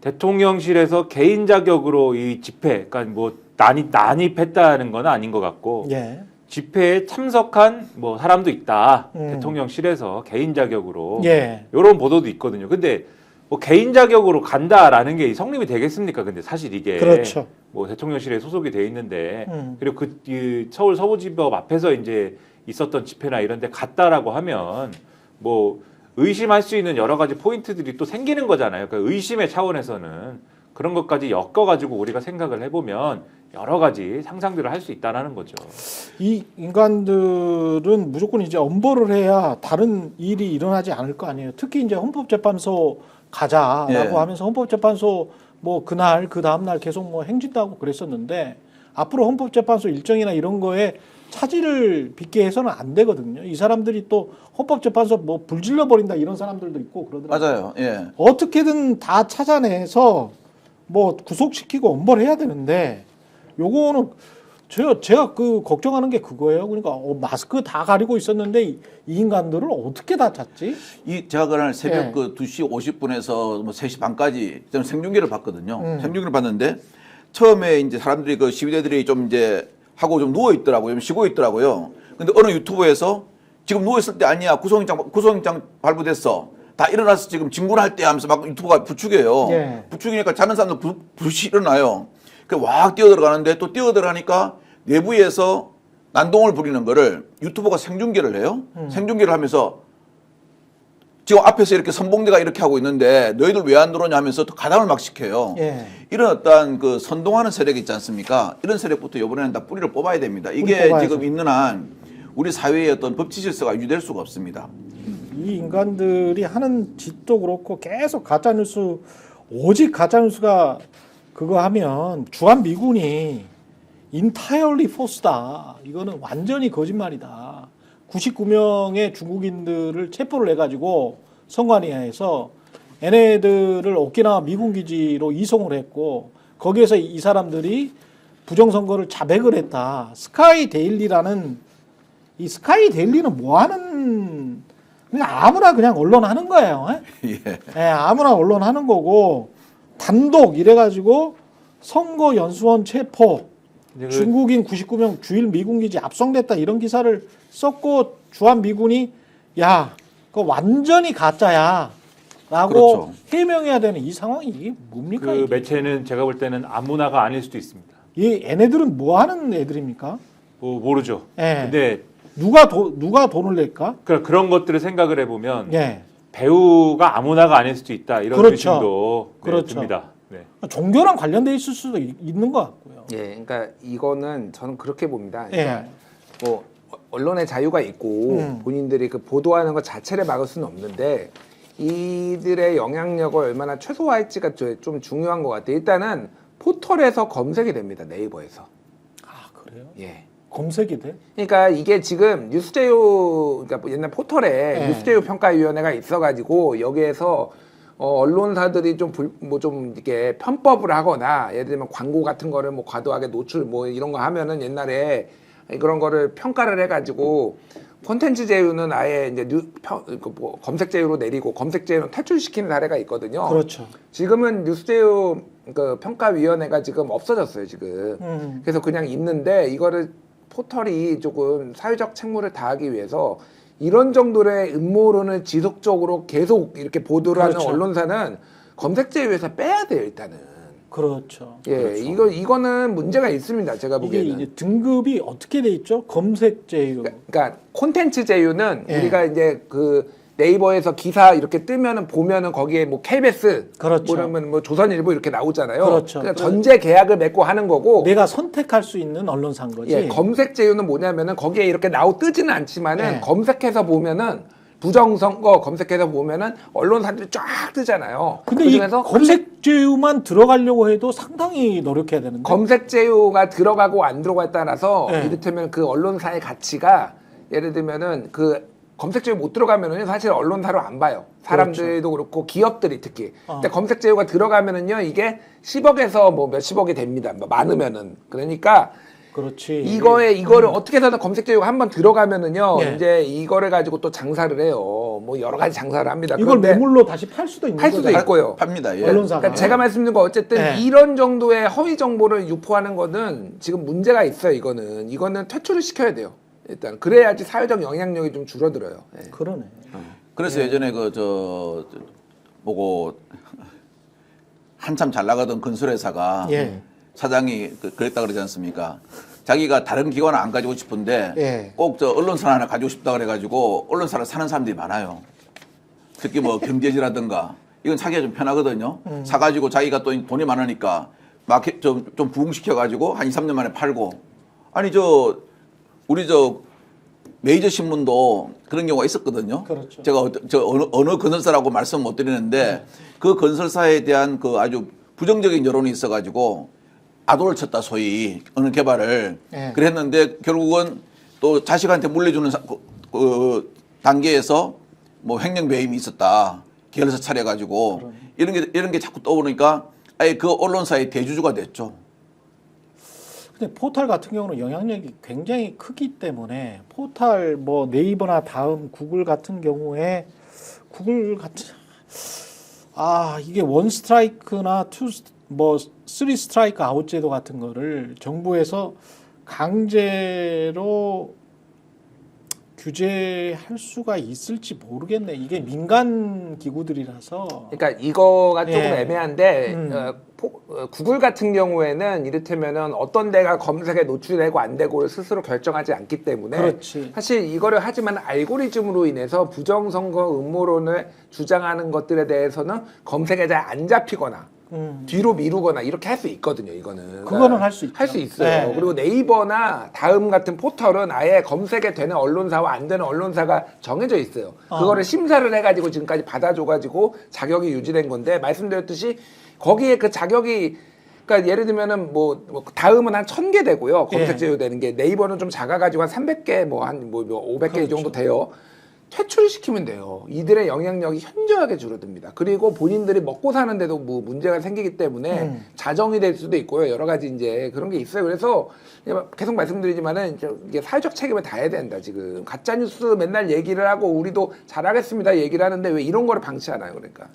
대통령실에서 개인 자격으로 이 집회, 그러니까 뭐 난입했다는 건 아닌 것 같고 예. 집회에 참석한 뭐 사람도 있다. 대통령실에서 개인 자격으로 예. 이런 보도도 있거든요. 근데 뭐 개인 자격으로 간다라는 게 성립이 되겠습니까? 근데 사실 이게 그렇죠. 뭐 대통령실에 소속이 돼 있는데 그리고 이 서울 서부지법 앞에서 이제 있었던 집회나 이런 데 갔다라고 하면 뭐 의심할 수 있는 여러 가지 포인트들이 또 생기는 거잖아요. 그러니까 의심의 차원에서는 그런 것까지 엮어가지고 우리가 생각을 해보면 여러 가지 상상들을 할 수 있다라는 거죠. 이 인간들은 무조건 이제 엄벌을 해야 다른 일이 일어나지 않을 거 아니에요. 특히 이제 헌법재판소 가자라고 예. 하면서 헌법재판소 뭐 그날 그 다음 날 계속 뭐 행진다고 그랬었는데 앞으로 헌법재판소 일정이나 이런 거에 차질을 빚게 해서는 안 되거든요. 이 사람들이 또 헌법재판소 뭐 불질러 버린다 이런 사람들도 있고 그러더라고요. 맞아요. 예. 어떻게든 다 찾아내서 뭐 구속시키고 엄벌해야 되는데 요거는 제가 그 걱정하는 게 그거예요. 그러니까 마스크 다 가리고 있었는데 이 인간들을 어떻게 다 찾지? 제가 그날 새벽 예. 그 2시 50분에서 뭐 3시 반까지 저는 생중계를 봤거든요. 생중계를 봤는데 처음에 이제 사람들이 그 시위대들이 좀 이제 하고 좀 누워 있더라고요. 좀 쉬고 있더라고요. 근데 어느 유튜브에서 지금 누워 있을 때 아니야. 구속영장 발부됐어. 다 일어나서 지금 진군할 때 하면서 막 유튜브가 부추겨요. 예. 부추기니까 자는 사람들 불시 일어나요. 그 왁 뛰어들어가는데 또 뛰어들어가니까 내부에서 난동을 부리는 거를 유튜버가 생중계를 해요. 생중계를 하면서 지금 앞에서 이렇게 선봉대가 이렇게 하고 있는데 너희들 왜 안 들어오냐 하면서 또 가담을 막 시켜요. 예. 이런 어떤 그 선동하는 세력이 있지 않습니까? 이런 세력부터 이번에는 다 뿌리를 뽑아야 됩니다. 이게 뽑아야죠. 지금 있는 한 우리 사회의 어떤 법치 질서가 유지될 수가 없습니다. 이 인간들이 하는 짓도 그렇고 계속 가짜뉴스 오직 가짜뉴스가 그거 하면 주한 미군이 entirely false다. 이거는 완전히 거짓말이다. 99명의 중국인들을 체포를 해가지고 선관위에서 얘네들을 오키나와 미군 기지로 이송을 했고 거기에서 이 사람들이 부정선거를 자백을 했다. 스카이 데일리라는 이 스카이 데일리는 뭐하는 그냥 아무나 그냥 언론 하는 거예요. 예. 예, 아무나 언론 하는 거고 단독 이래가지고 선거연수원 체포 중국인 99명 주일 미군기지 압송됐다 이런 기사를 썼고 주한 미군이 야 그거 완전히 가짜야 라고 그렇죠. 해명해야 되는 이 상황이 이게 뭡니까? 그 이게? 매체는 제가 볼 때는 아무나가 아닐 수도 있습니다. 이 얘네들은 뭐 하는 애들입니까? 뭐 모르죠. 예. 근데 누가 돈을 낼까? 그런 것들을 생각을 해보면 예. 배우가 아무나가 아닐 수도 있다 이런 그렇죠. 의심도 그렇죠. 듭니다. 네. 종교랑 관련돼 있을 수도 있는 것 같고요. 예, 그러니까 이거는 저는 그렇게 봅니다. 그러니까 예. 뭐 언론의 자유가 있고 본인들이 그 보도하는 것 자체를 막을 수는 없는데 이들의 영향력을 얼마나 최소화할지가 좀 중요한 것 같아요. 일단은 포털에서 검색이 됩니다. 네이버에서. 아 그래요? 예. 검색이 돼? 그러니까 이게 지금 뉴스제휴 그러니까 옛날 포털에 네. 뉴스제휴 평가위원회가 있어가지고 여기에서 언론사들이 좀 이렇게 편법을 하거나 예를 들면 광고 같은 거를 뭐 과도하게 노출 뭐 이런 거 하면은 옛날에 그런 거를 평가를 해가지고 콘텐츠 제휴는 아예 이제 검색 제휴로 내리고 검색 제휴는 퇴출시키는 사례가 있거든요. 그렇죠. 지금은 뉴스 제휴 그 평가위원회가 지금 없어졌어요 지금. 그래서 그냥 있는데 이거를 포털이 조금 사회적 책무를 다하기 위해서 이런 정도의 음모론을 지속적으로 계속 이렇게 보도를 하는 그렇죠. 언론사는 검색 제휴에서 빼야 돼요, 일단은. 그렇죠. 예, 그렇죠. 이거는 문제가 있습니다. 제가 이게 보기에는. 이제 등급이 어떻게 돼 있죠? 검색 제휴. 그러니까 콘텐츠 제휴는 예. 우리가 이제 그 네이버에서 기사 이렇게 뜨면은 보면은 거기에 뭐 KBS, 그렇죠. 그러면 뭐 조선일보 이렇게 나오잖아요. 그렇죠. 그러니까 전제 계약을 맺고 하는 거고. 내가 선택할 수 있는 언론사인 거지. 예, 검색 제휴는 뭐냐면은 거기에 이렇게 뜨지는 않지만은 예. 검색해서 보면은 부정선거 검색해서 보면은 언론사들이 쫙 뜨잖아요. 근데 이 그중에서 검색 제휴만 들어가려고 해도 상당히 노력해야 되는데. 검색 제휴가 들어가고 안 들어가에 따라서 예. 이를테면 그 언론사의 가치가 예를 들면은 그 검색 제휴 못 들어가면은 사실 언론사로 안 봐요. 사람들도 그렇고 기업들이 특히. 근데 검색 제휴가 들어가면은요 이게 10억에서 뭐 몇십억이 됩니다. 뭐 많으면은. 그러니까 그렇지. 이거를 어떻게 해서든 검색 제휴가 한번 들어가면은요 예. 이제 이거를 가지고 또 장사를 해요. 뭐 여러 가지 장사를 합니다. 이걸 그런데 매물로 다시 팔 수도 있는 팔 수도 거잖아요. 있고요. 팝니다. 예. 언론사가. 그러니까 제가 말씀드린 거 어쨌든 네. 이런 정도의 허위 정보를 유포하는 거는 지금 문제가 있어요. 이거는 퇴출을 시켜야 돼요. 일단 그래야지 사회적 영향력이 좀 줄어들어요. 예. 그러네. 그래서 예전에 보고 한참 잘 나가던 건설회사가 예. 사장이 그랬다 그러지 않습니까? 자기가 다른 기관을 안 가지고 싶은데 예. 꼭 언론사 하나 가지고 싶다 그래가지고 언론사를 사는 사람들이 많아요. 특히 뭐 경제지라든가 이건 사기가 좀 편하거든요. 사가지고 자기가 또 돈이 많으니까 마켓 좀 부흥시켜가지고 한 2, 3년 만에 팔고. 아니 우리 메이저 신문도 그런 경우가 있었거든요. 그렇죠. 제가 어느 건설사라고 말씀 못 드리는데 그 건설사에 대한 그 아주 부정적인 여론이 있어가지고 아도를 쳤다 소위 어느 개발을 네. 그랬는데 결국은 또 자식한테 물려주는 단계에서 뭐 횡령 배임이 있었다 계열사 차려가지고 이런 게 자꾸 떠오르니까 아예 그 언론사의 대주주가 됐죠. 근데 포털 같은 경우는 영향력이 굉장히 크기 때문에 포털 뭐 네이버나 다음 구글 같은 경우에 이게 원 스트라이크나 쓰리 스트라이크 아웃 제도 같은 거를 정부에서 강제로 규제할 수가 있을지 모르겠네. 이게 민간 기구들이라서. 그러니까 이거가 조금 예. 애매한데 구글 같은 경우에는 이를테면은 어떤 데가 검색에 노출되고 안 되고를 스스로 결정하지 않기 때문에 그렇지. 사실 이거를 하지만 알고리즘으로 인해서 부정선거 음모론을 주장하는 것들에 대해서는 검색에 잘 안 잡히거나 뒤로 미루거나 이렇게 할 수 있거든요. 이거는 그거는 할 수 있죠. 할 수 있어요. 네. 그리고 네이버나 다음 같은 포털은 아예 검색에 되는 언론사와 안 되는 언론사가 정해져 있어요. 그거를 심사를 해가지고 지금까지 받아줘가지고 자격이 유지된 건데 말씀드렸듯이 거기에 그 자격이 그러니까 예를 들면은 뭐 다음은 한 1000개 되고요. 검색 예. 제휴되는 게 네이버는 좀 작아가지고 한 300개 한 500개 이 정도 그렇죠. 돼요. 퇴출을 시키면 돼요. 이들의 영향력이 현저하게 줄어듭니다. 그리고 본인들이 먹고 사는데도 뭐 문제가 생기기 때문에 자정이 될 수도 있고요. 여러 가지 이제 그런 게 있어요. 그래서 계속 말씀드리지만은 이게 사회적 책임을 다해야 된다. 지금 가짜 뉴스 맨날 얘기를 하고 우리도 잘하겠습니다 얘기를 하는데 왜 이런 거를 방치하나요? 그러니까.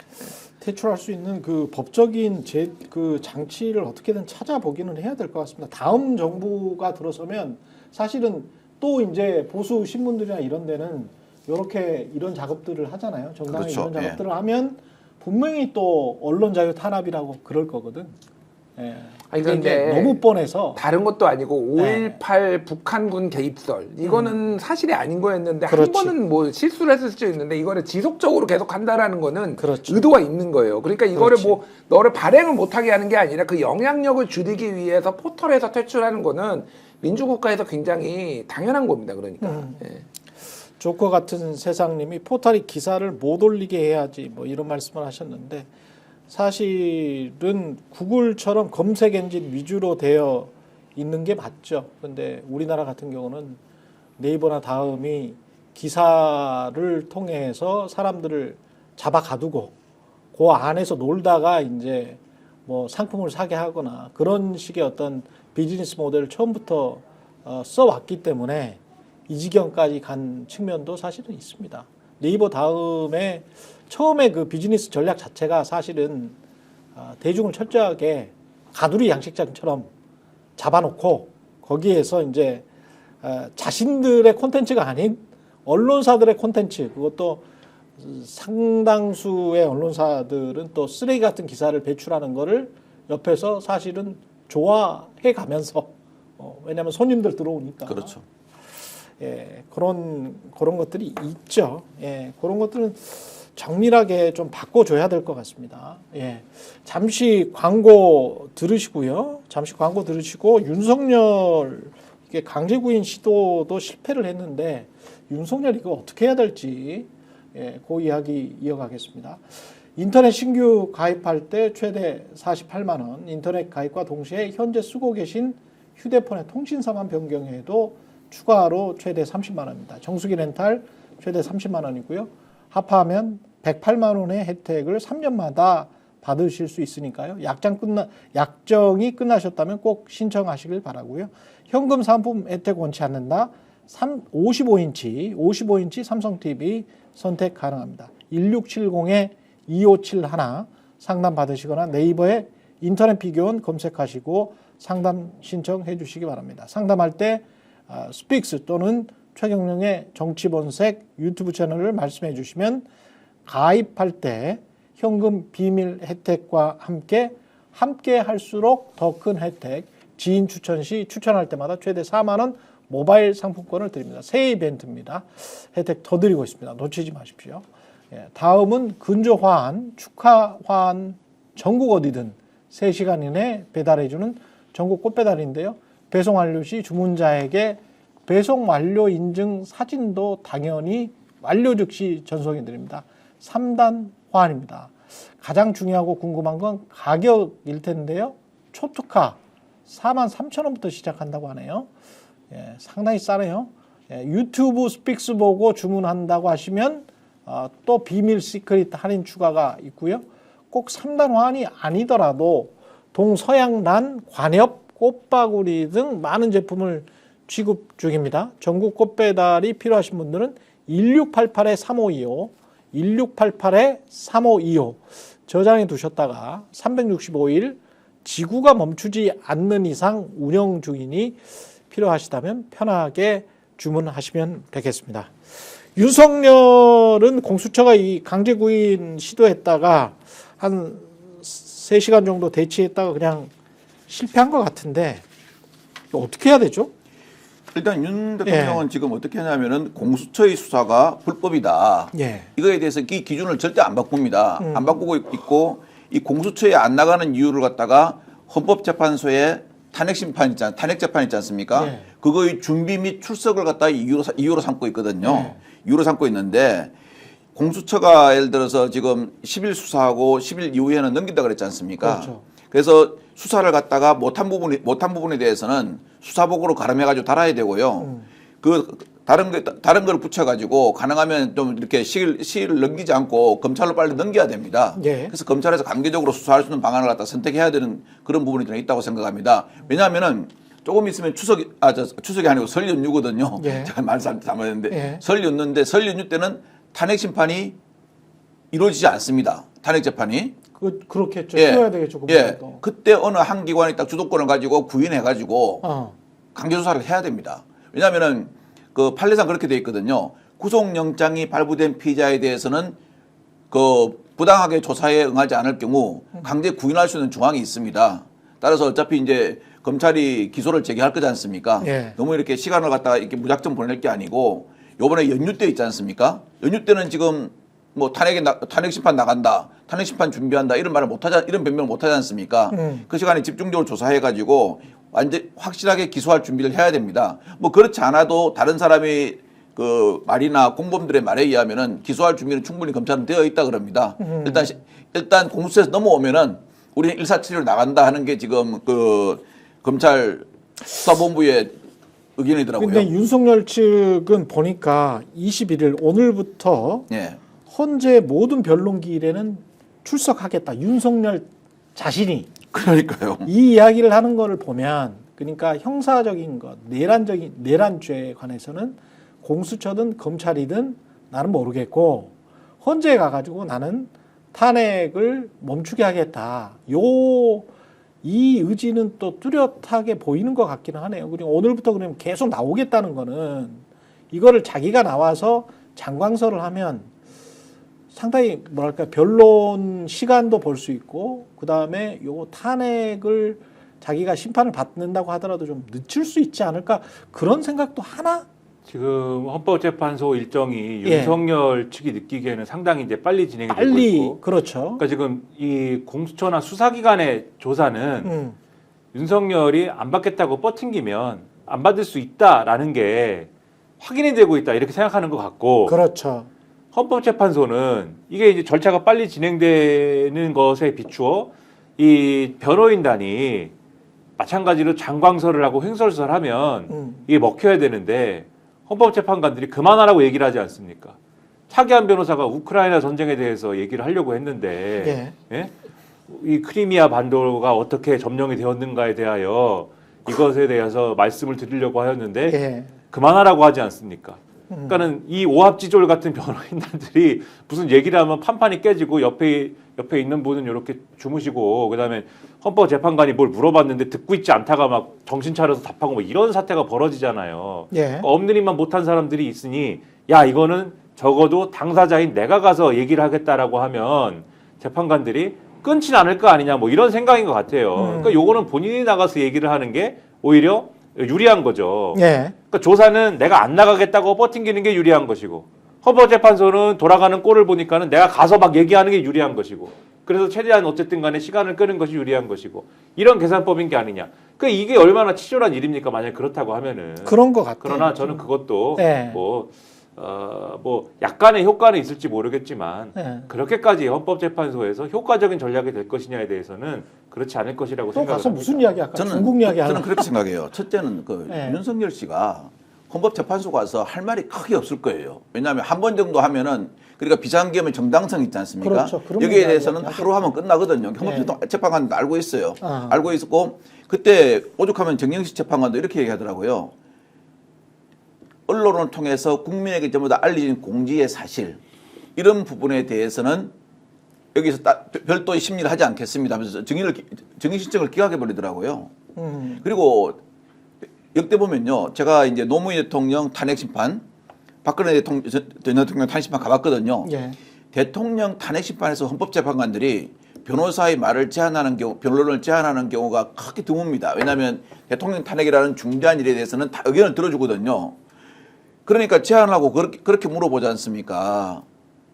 퇴출할 수 있는 그 법적인 그 장치를 어떻게든 찾아보기는 해야 될 것 같습니다. 다음 정부가 들어서면 사실은 또 이제 보수 신문들이나 이런 데는 이런 작업들을 하잖아요. 정당이 그렇죠. 이런 작업들을 하면 분명히 또 언론 자유 탄압이라고 그럴 거거든. 예. 아니, 그러니까 이제 근데 너무 뻔해서 다른 것도 아니고 5.18 북한군 개입설 이거는 사실이 아닌 거였는데 그렇지. 한 번은 뭐 실수를 했을 수도 있는데 이거를 지속적으로 계속 한다라는 거는 그렇죠. 의도가 있는 거예요. 그러니까 이거를 그렇지. 뭐 너를 발행을 못하게 하는 게 아니라 그 영향력을 줄이기 위해서 포털에서 퇴출하는 거는 민주국가에서 굉장히 당연한 겁니다. 그러니까. 예. 조커 같은 세상님이 포털이 기사를 못 올리게 해야지 뭐 이런 말씀을 하셨는데 사실은 구글처럼 검색 엔진 위주로 되어 있는 게 맞죠. 근데 우리나라 같은 경우는 네이버나 다음이 기사를 통해서 사람들을 잡아 가두고 그 안에서 놀다가 이제 뭐 상품을 사게 하거나 그런 식의 어떤 비즈니스 모델을 처음부터 써왔기 때문에 이 지경까지 간 측면도 사실은 있습니다. 네이버 다음에 처음에 그 비즈니스 전략 자체가 사실은 대중을 철저하게 가두리 양식장처럼 잡아놓고 거기에서 이제 자신들의 콘텐츠가 아닌 언론사들의 콘텐츠, 그것도 상당수의 언론사들은 또 쓰레기 같은 기사를 배출하는 거를 옆에서 사실은 좋아해 가면서 왜냐하면 손님들 들어오니까. 그렇죠. 예, 그런 것들이 있죠. 예, 그런 것들은 정밀하게 좀 바꿔줘야 될 것 같습니다. 예, 잠시 광고 들으시고요. 잠시 광고 들으시고 윤석열 이게 강제구인 시도도 실패를 했는데 윤석열 이거 어떻게 해야 될지 그 이야기 이어가겠습니다. 인터넷 신규 가입할 때 최대 48만 원, 인터넷 가입과 동시에 현재 쓰고 계신 휴대폰의 통신사만 변경해도 추가로 최대 30만 원입니다. 정수기 렌탈 최대 30만 원이고요. 합하면 108만 원의 혜택을 3년마다 받으실 수 있으니까요. 약정이 끝나셨다면 꼭 신청하시길 바라고요. 현금 상품 혜택 원치 않는다. 55인치 삼성 TV 선택 가능합니다. 1670-2571 상담 받으시거나 네이버에 인터넷 비교원 검색하시고 상담 신청해 주시기 바랍니다. 상담할 때 스픽스 또는 최경영의 정치본색 유튜브 채널을 말씀해 주시면 가입할 때 현금 비밀 혜택과 함께 할수록 더 큰 혜택, 지인 추천 시 추천할 때마다 최대 4만 원 모바일 상품권을 드립니다. 새 이벤트입니다. 혜택 더 드리고 있습니다. 놓치지 마십시오. 예, 다음은 근조 화환, 축하 화환 전국 어디든 3시간 이내 배달해주는 전국 꽃배달인데요. 배송 완료 시 주문자에게 배송 완료 인증 사진도 당연히 완료 즉시 전송해 드립니다. 3단 화환입니다. 가장 중요하고 궁금한 건 가격일 텐데요. 초특화 43,000원부터 시작한다고 하네요. 예, 상당히 싸네요. 예, 유튜브 스픽스 보고 주문한다고 하시면 또 비밀 시크릿 할인 추가가 있고요. 꼭 3단 화환이 아니더라도 동서양단, 관엽, 꽃바구리 등 많은 제품을 취급 중입니다. 전국 꽃배달이 필요하신 분들은 1688-3525, 1688-3525 저장해 두셨다가 365일 지구가 멈추지 않는 이상 운영 중이니 필요하시다면 편하게 주문하시면 되겠습니다. 윤석열은 공수처가 이 강제구인 시도했다가 한 3시간 정도 대치했다가 그냥 실패한 것 같은데 어떻게 해야 되죠? 일단 윤 대통령은 지금 어떻게 하냐면은 공수처의 수사가 불법이다. 이거에 대해서 이 기준을 절대 안 바꿉니다. 안 바꾸고 있고 이 공수처에 안 나가는 이유를 갖다가 헌법재판소에 탄핵 재판 있지 않습니까? 그거의 준비 및 출석을 갖다가 이유로 삼고 있거든요. 이유로 삼고 있는데 공수처가 예를 들어서 지금 10일 수사하고 10일 이후에는 넘긴다 그랬지 않습니까? 그렇죠. 그래서 수사를 갖다가 못한 부분에 대해서는 수사복으로 가름해가지고 달아야 되고요. 그 다른 걸 붙여가지고 가능하면 좀 이렇게 시일을 넘기지 않고 검찰로 빨리 넘겨야 됩니다. 그래서 검찰에서 강제적으로 수사할 수 있는 방안을 갖다 선택해야 되는 그런 부분이 좀 있다고 생각합니다. 왜냐하면은 조금 있으면 추석이 아니고 설 연휴거든요. 제가 말 잘못했는데 설 연휴인데 설 연휴 때는 탄핵 심판이 이루어지지 않습니다. 탄핵 재판이. 그렇겠죠. 쉬어야 되겠죠. 그때 어느 한 기관이 딱 주도권을 가지고 구인해가지고 강제 수사를 해야 됩니다. 왜냐하면은 그 판례상 그렇게 돼 있거든요. 구속영장이 발부된 피의자에 대해서는 그 부당하게 조사에 응하지 않을 경우 강제 구인할 수 있는 조항이 있습니다. 따라서 어차피 이제 검찰이 기소를 재개할 거지 않습니까? 너무 이렇게 시간을 갖다가 이렇게 무작정 보낼 게 아니고 요번에 연휴 때 있지 않습니까? 연휴 때는 지금 뭐 탄핵 심판 나간다, 탄핵 심판 준비한다 이런 변명을 못 하지 않습니까? 그 시간에 집중적으로 조사해가지고 완전 확실하게 기소할 준비를 해야 됩니다. 뭐 그렇지 않아도 다른 사람이 그 말이나 공범들의 말에 의하면은 기소할 준비는 충분히 검찰은 되어 있다 그럽니다. 일단 공수처에서 넘어오면은 우리는 일사천리로 나간다 하는 게 지금 그 검찰 수사본부의 의견이더라고요. 근데 윤석열 측은 보니까 21일 오늘부터 헌재 모든 변론기일에는 출석하겠다. 윤석열 자신이. 그러니까요. 이 이야기를 하는 거를 보면 그러니까 형사적인 것, 내란죄에 관해서는 공수처든 검찰이든 나는 모르겠고 헌재에 가가지고 나는 탄핵을 멈추게 하겠다. 요 이 의지는 또 뚜렷하게 보이는 것 같기는 하네요. 그리고 오늘부터 그러면 계속 나오겠다는 거는 이거를 자기가 나와서 장광설을 하면 상당히 뭐랄까 변론 시간도 볼 수 있고 그 다음에 요 탄핵을 자기가 심판을 받는다고 하더라도 좀 늦출 수 있지 않을까 그런 생각도 하나? 지금 헌법재판소 일정이 예. 윤석열 측이 느끼기에는 상당히 이제 빨리 진행이 되고 빨리 있고, 그렇죠. 그러니까 지금 이 공수처나 수사기관의 조사는 윤석열이 안 받겠다고 버팅기면 안 받을 수 있다라는 게 확인이 되고 있다 이렇게 생각하는 것 같고, 그렇죠. 헌법재판소는 이게 이제 절차가 빨리 진행되는 것에 비추어 이 변호인단이 마찬가지로 장광설을 하고 횡설수설을 하면 이게 먹혀야 되는데 헌법재판관들이 그만하라고 얘기를 하지 않습니까? 차기한 변호사가 우크라이나 전쟁에 대해서 얘기를 하려고 했는데 예? 이 크리미아 반도가 어떻게 점령이 되었는가에 대하여 이것에 대해서 말씀을 드리려고 하였는데 예. 그만하라고 하지 않습니까? 그러니까는 이 오합지졸 같은 변호인단들이 무슨 얘기를 하면 판판이 깨지고 옆에 있는 분은 이렇게 주무시고 그다음에 헌법재판관이 뭘 물어봤는데 듣고 있지 않다가 막 정신 차려서 답하고 뭐 이런 사태가 벌어지잖아요. 예. 그러니까 엄느님만 못한 사람들이 있으니 야 이거는 적어도 당사자인 내가 가서 얘기를 하겠다라고 하면 재판관들이 끊진 않을 거 아니냐 뭐 이런 생각인 것 같아요. 그러니까 요거는 본인이 나가서 얘기를 하는 게 오히려 유리한 거죠. 예. 그러니까 조사는 내가 안 나가겠다고 버팅기는 게 유리한 것이고 헌법재판소는 돌아가는 꼴을 보니까는 내가 가서 막 얘기하는 게 유리한 것이고 그래서 최대한 어쨌든 간에 시간을 끄는 것이 유리한 것이고 이런 계산법인 게 아니냐. 그러니까 이게 얼마나 치졸한 일입니까? 만약에 그렇다고 하면은. 그런 것 같아요. 그러나 저는 그것도 네. 뭐 약간의 효과는 있을지 모르겠지만 네. 그렇게까지 헌법재판소에서 효과적인 전략이 될 것이냐에 대해서는 그렇지 않을 것이라고 또 생각합니다. 가서 무슨 이야기 할까? 중국 이야기 저는 하나? 그렇게 생각해요. 첫째는 그 네. 윤석열 씨가 헌법재판소 가서 할 말이 크게 없을 거예요. 왜냐하면 한 번 정도 하면은 그러니까 비상계엄의 정당성 있지 않습니까? 그렇죠. 그런 여기에 문제 대해서는 아니야. 하루 하면 끝나거든요. 네. 헌법재판관도 알고 있어요. 아. 알고 있었고 그때 오죽하면 정영식 재판관도 이렇게 얘기하더라고요. 언론을 통해서 국민에게 전부 다 알려진 공지의 사실 이런 부분에 대해서는 여기서 별도의 심리를 하지 않겠습니다 하면서 정의 신청을 기각해 버리더라고요. 그리고 역대 보면요, 제가 이제 노무현 대통령 탄핵 심판, 박근혜 전 대통령 탄핵 심판 가봤거든요. 예. 대통령 탄핵 심판에서 헌법재판관들이 변호사의 말을 제한하는 경우, 변론을 제한하는 경우가 크게 드뭅니다. 왜냐하면 대통령 탄핵이라는 중대한 일에 대해서는 다 의견을 들어주거든요. 그러니까 제안을 하고 그렇게 물어보지 않습니까?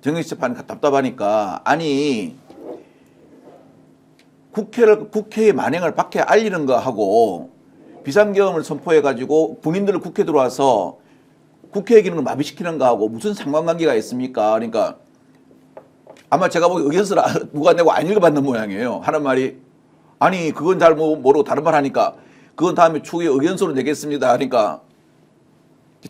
정의식 재판이 답답하니까. 아니, 국회의 만행을 밖에 알리는 거 하고 비상계엄을 선포해가지고 군인들을 국회 들어와서 국회 기능을 마비시키는 거 하고 무슨 상관관계가 있습니까? 그러니까 아마 제가 보기 의견서를 누가 내고 안 읽어봤는 모양이에요. 하는 말이 아니 그건 잘 모르고 다른 말 하니까 그건 다음에 추후에 의견서로 내겠습니다. 하니까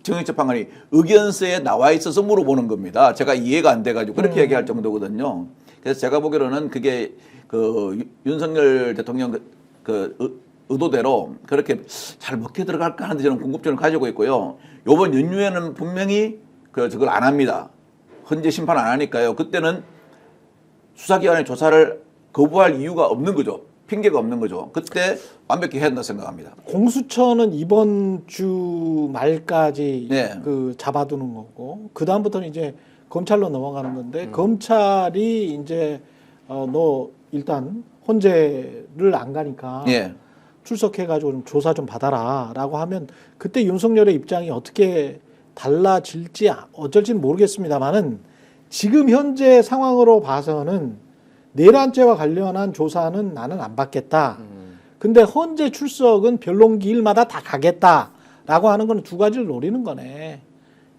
정의식 재판관이 의견서에 나와 있어서 물어보는 겁니다. 제가 이해가 안 돼가지고 그렇게 얘기할 정도거든요. 그래서 제가 보기로는 그게 그 윤석열 대통령 그 의도대로 그렇게 잘 먹혀 들어갈까 하는데 저는 궁금증을 가지고 있고요. 이번 연휴에는 분명히 저걸 안 합니다. 헌재 심판 안 하니까요. 그때는 수사기관의 조사를 거부할 이유가 없는 거죠. 핑계가 없는 거죠. 그때 완벽히 해야 된다고 생각합니다. 공수처는 이번 주 말까지 네. 그 잡아두는 거고 그 다음부터는 이제 검찰로 넘어가는 건데 검찰이 이제 너 일단 헌재를 안 가니까 예. 출석해가지고 좀 조사 좀 받아라라고 하면 그때 윤석열의 입장이 어떻게 달라질지 어쩔지는 모르겠습니다만은 지금 현재 상황으로 봐서는 내란죄와 관련한 조사는 나는 안 받겠다. 근데 헌재 출석은 변론기일마다 다 가겠다라고 하는 건 두 가지를 노리는 거네.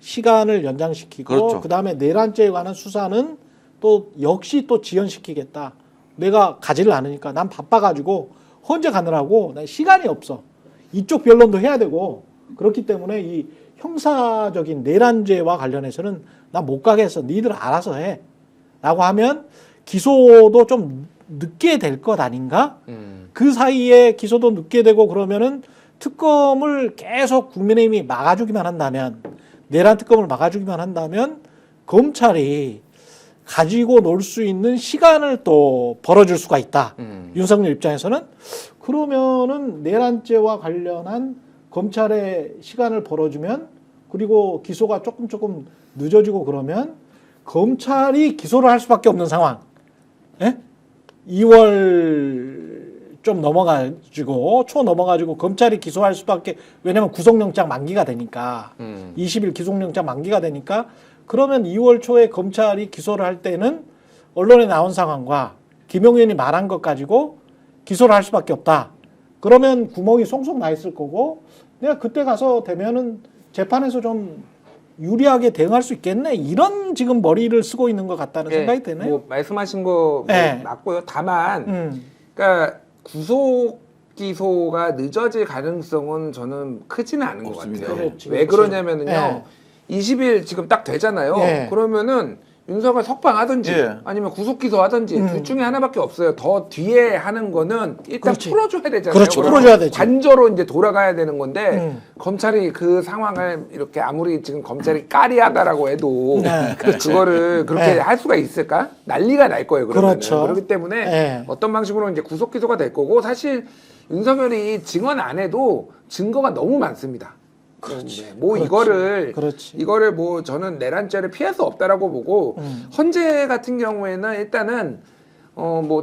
시간을 연장시키고 그렇죠. 그다음에 내란죄에 관한 수사는 또 역시 또 지연시키겠다. 내가 가지를 않으니까 난 바빠가지고 헌재 가느라고 난 시간이 없어. 이쪽 변론도 해야 되고 그렇기 때문에 이 형사적인 내란죄와 관련해서는 난 못 가겠어. 니들 알아서 해. 라고 하면 기소도 좀 늦게 될 것 아닌가? 그 사이에 기소도 늦게 되고 그러면은 특검을 계속 국민의힘이 막아주기만 한다면 내란 특검을 막아주기만 한다면 검찰이 가지고 놀 수 있는 시간을 또 벌어줄 수가 있다. 윤석열 입장에서는 그러면은 내란죄와 관련한 검찰의 시간을 벌어주면 그리고 기소가 조금 늦어지고 그러면 검찰이 기소를 할 수밖에 없는 상황. 예? 2월 좀 넘어가지고 초 넘어가지고 검찰이 기소할 수밖에 왜냐면 구속영장 만기가 되니까 20일 기속영장 만기가 되니까 그러면 2월 초에 검찰이 기소를 할 때는 언론에 나온 상황과 김용 의원이 말한 것 가지고 기소를 할 수밖에 없다. 그러면 구멍이 송송 나 있을 거고 내가 그때 가서 되면은 재판에서 좀 유리하게 대응할 수 있겠네. 이런 지금 머리를 쓰고 있는 것 같다는 생각이 드네요. 뭐 말씀하신 거 네. 맞고요. 다만 그러니까 구속 기소가 늦어질 가능성은 저는 크지는 않은 없습니다. 것 같아요. 그렇지, 왜 그렇지. 그러냐면은요. 네. 20일 지금 딱 되잖아요. 네. 그러면은 윤석열 석방하든지 예. 아니면 구속 기소하든지 둘 중에 하나밖에 없어요. 더 뒤에 하는 거는 일단 그렇지. 풀어줘야 되잖아요. 그렇죠. 그래서 풀어줘야 되지. 관저로 이제 돌아가야 되는 건데 검찰이 그 상황을 이렇게 아무리 지금 검찰이 까리하다라고 해도 네, 그거를 그렇게 네. 할 수가 있을까? 난리가 날 거예요. 그러면 그렇죠. 그렇기 때문에 네. 어떤 방식으로 이제 구속 기소가 될 거고 사실 윤석열이 증언 안 해도 증거가 너무 많습니다. 그렇지. 뭐 그렇지. 그렇지. 이거를 뭐 저는 내란죄를 피할 수 없다라고 보고 헌재 같은 경우에는 일단은 뭐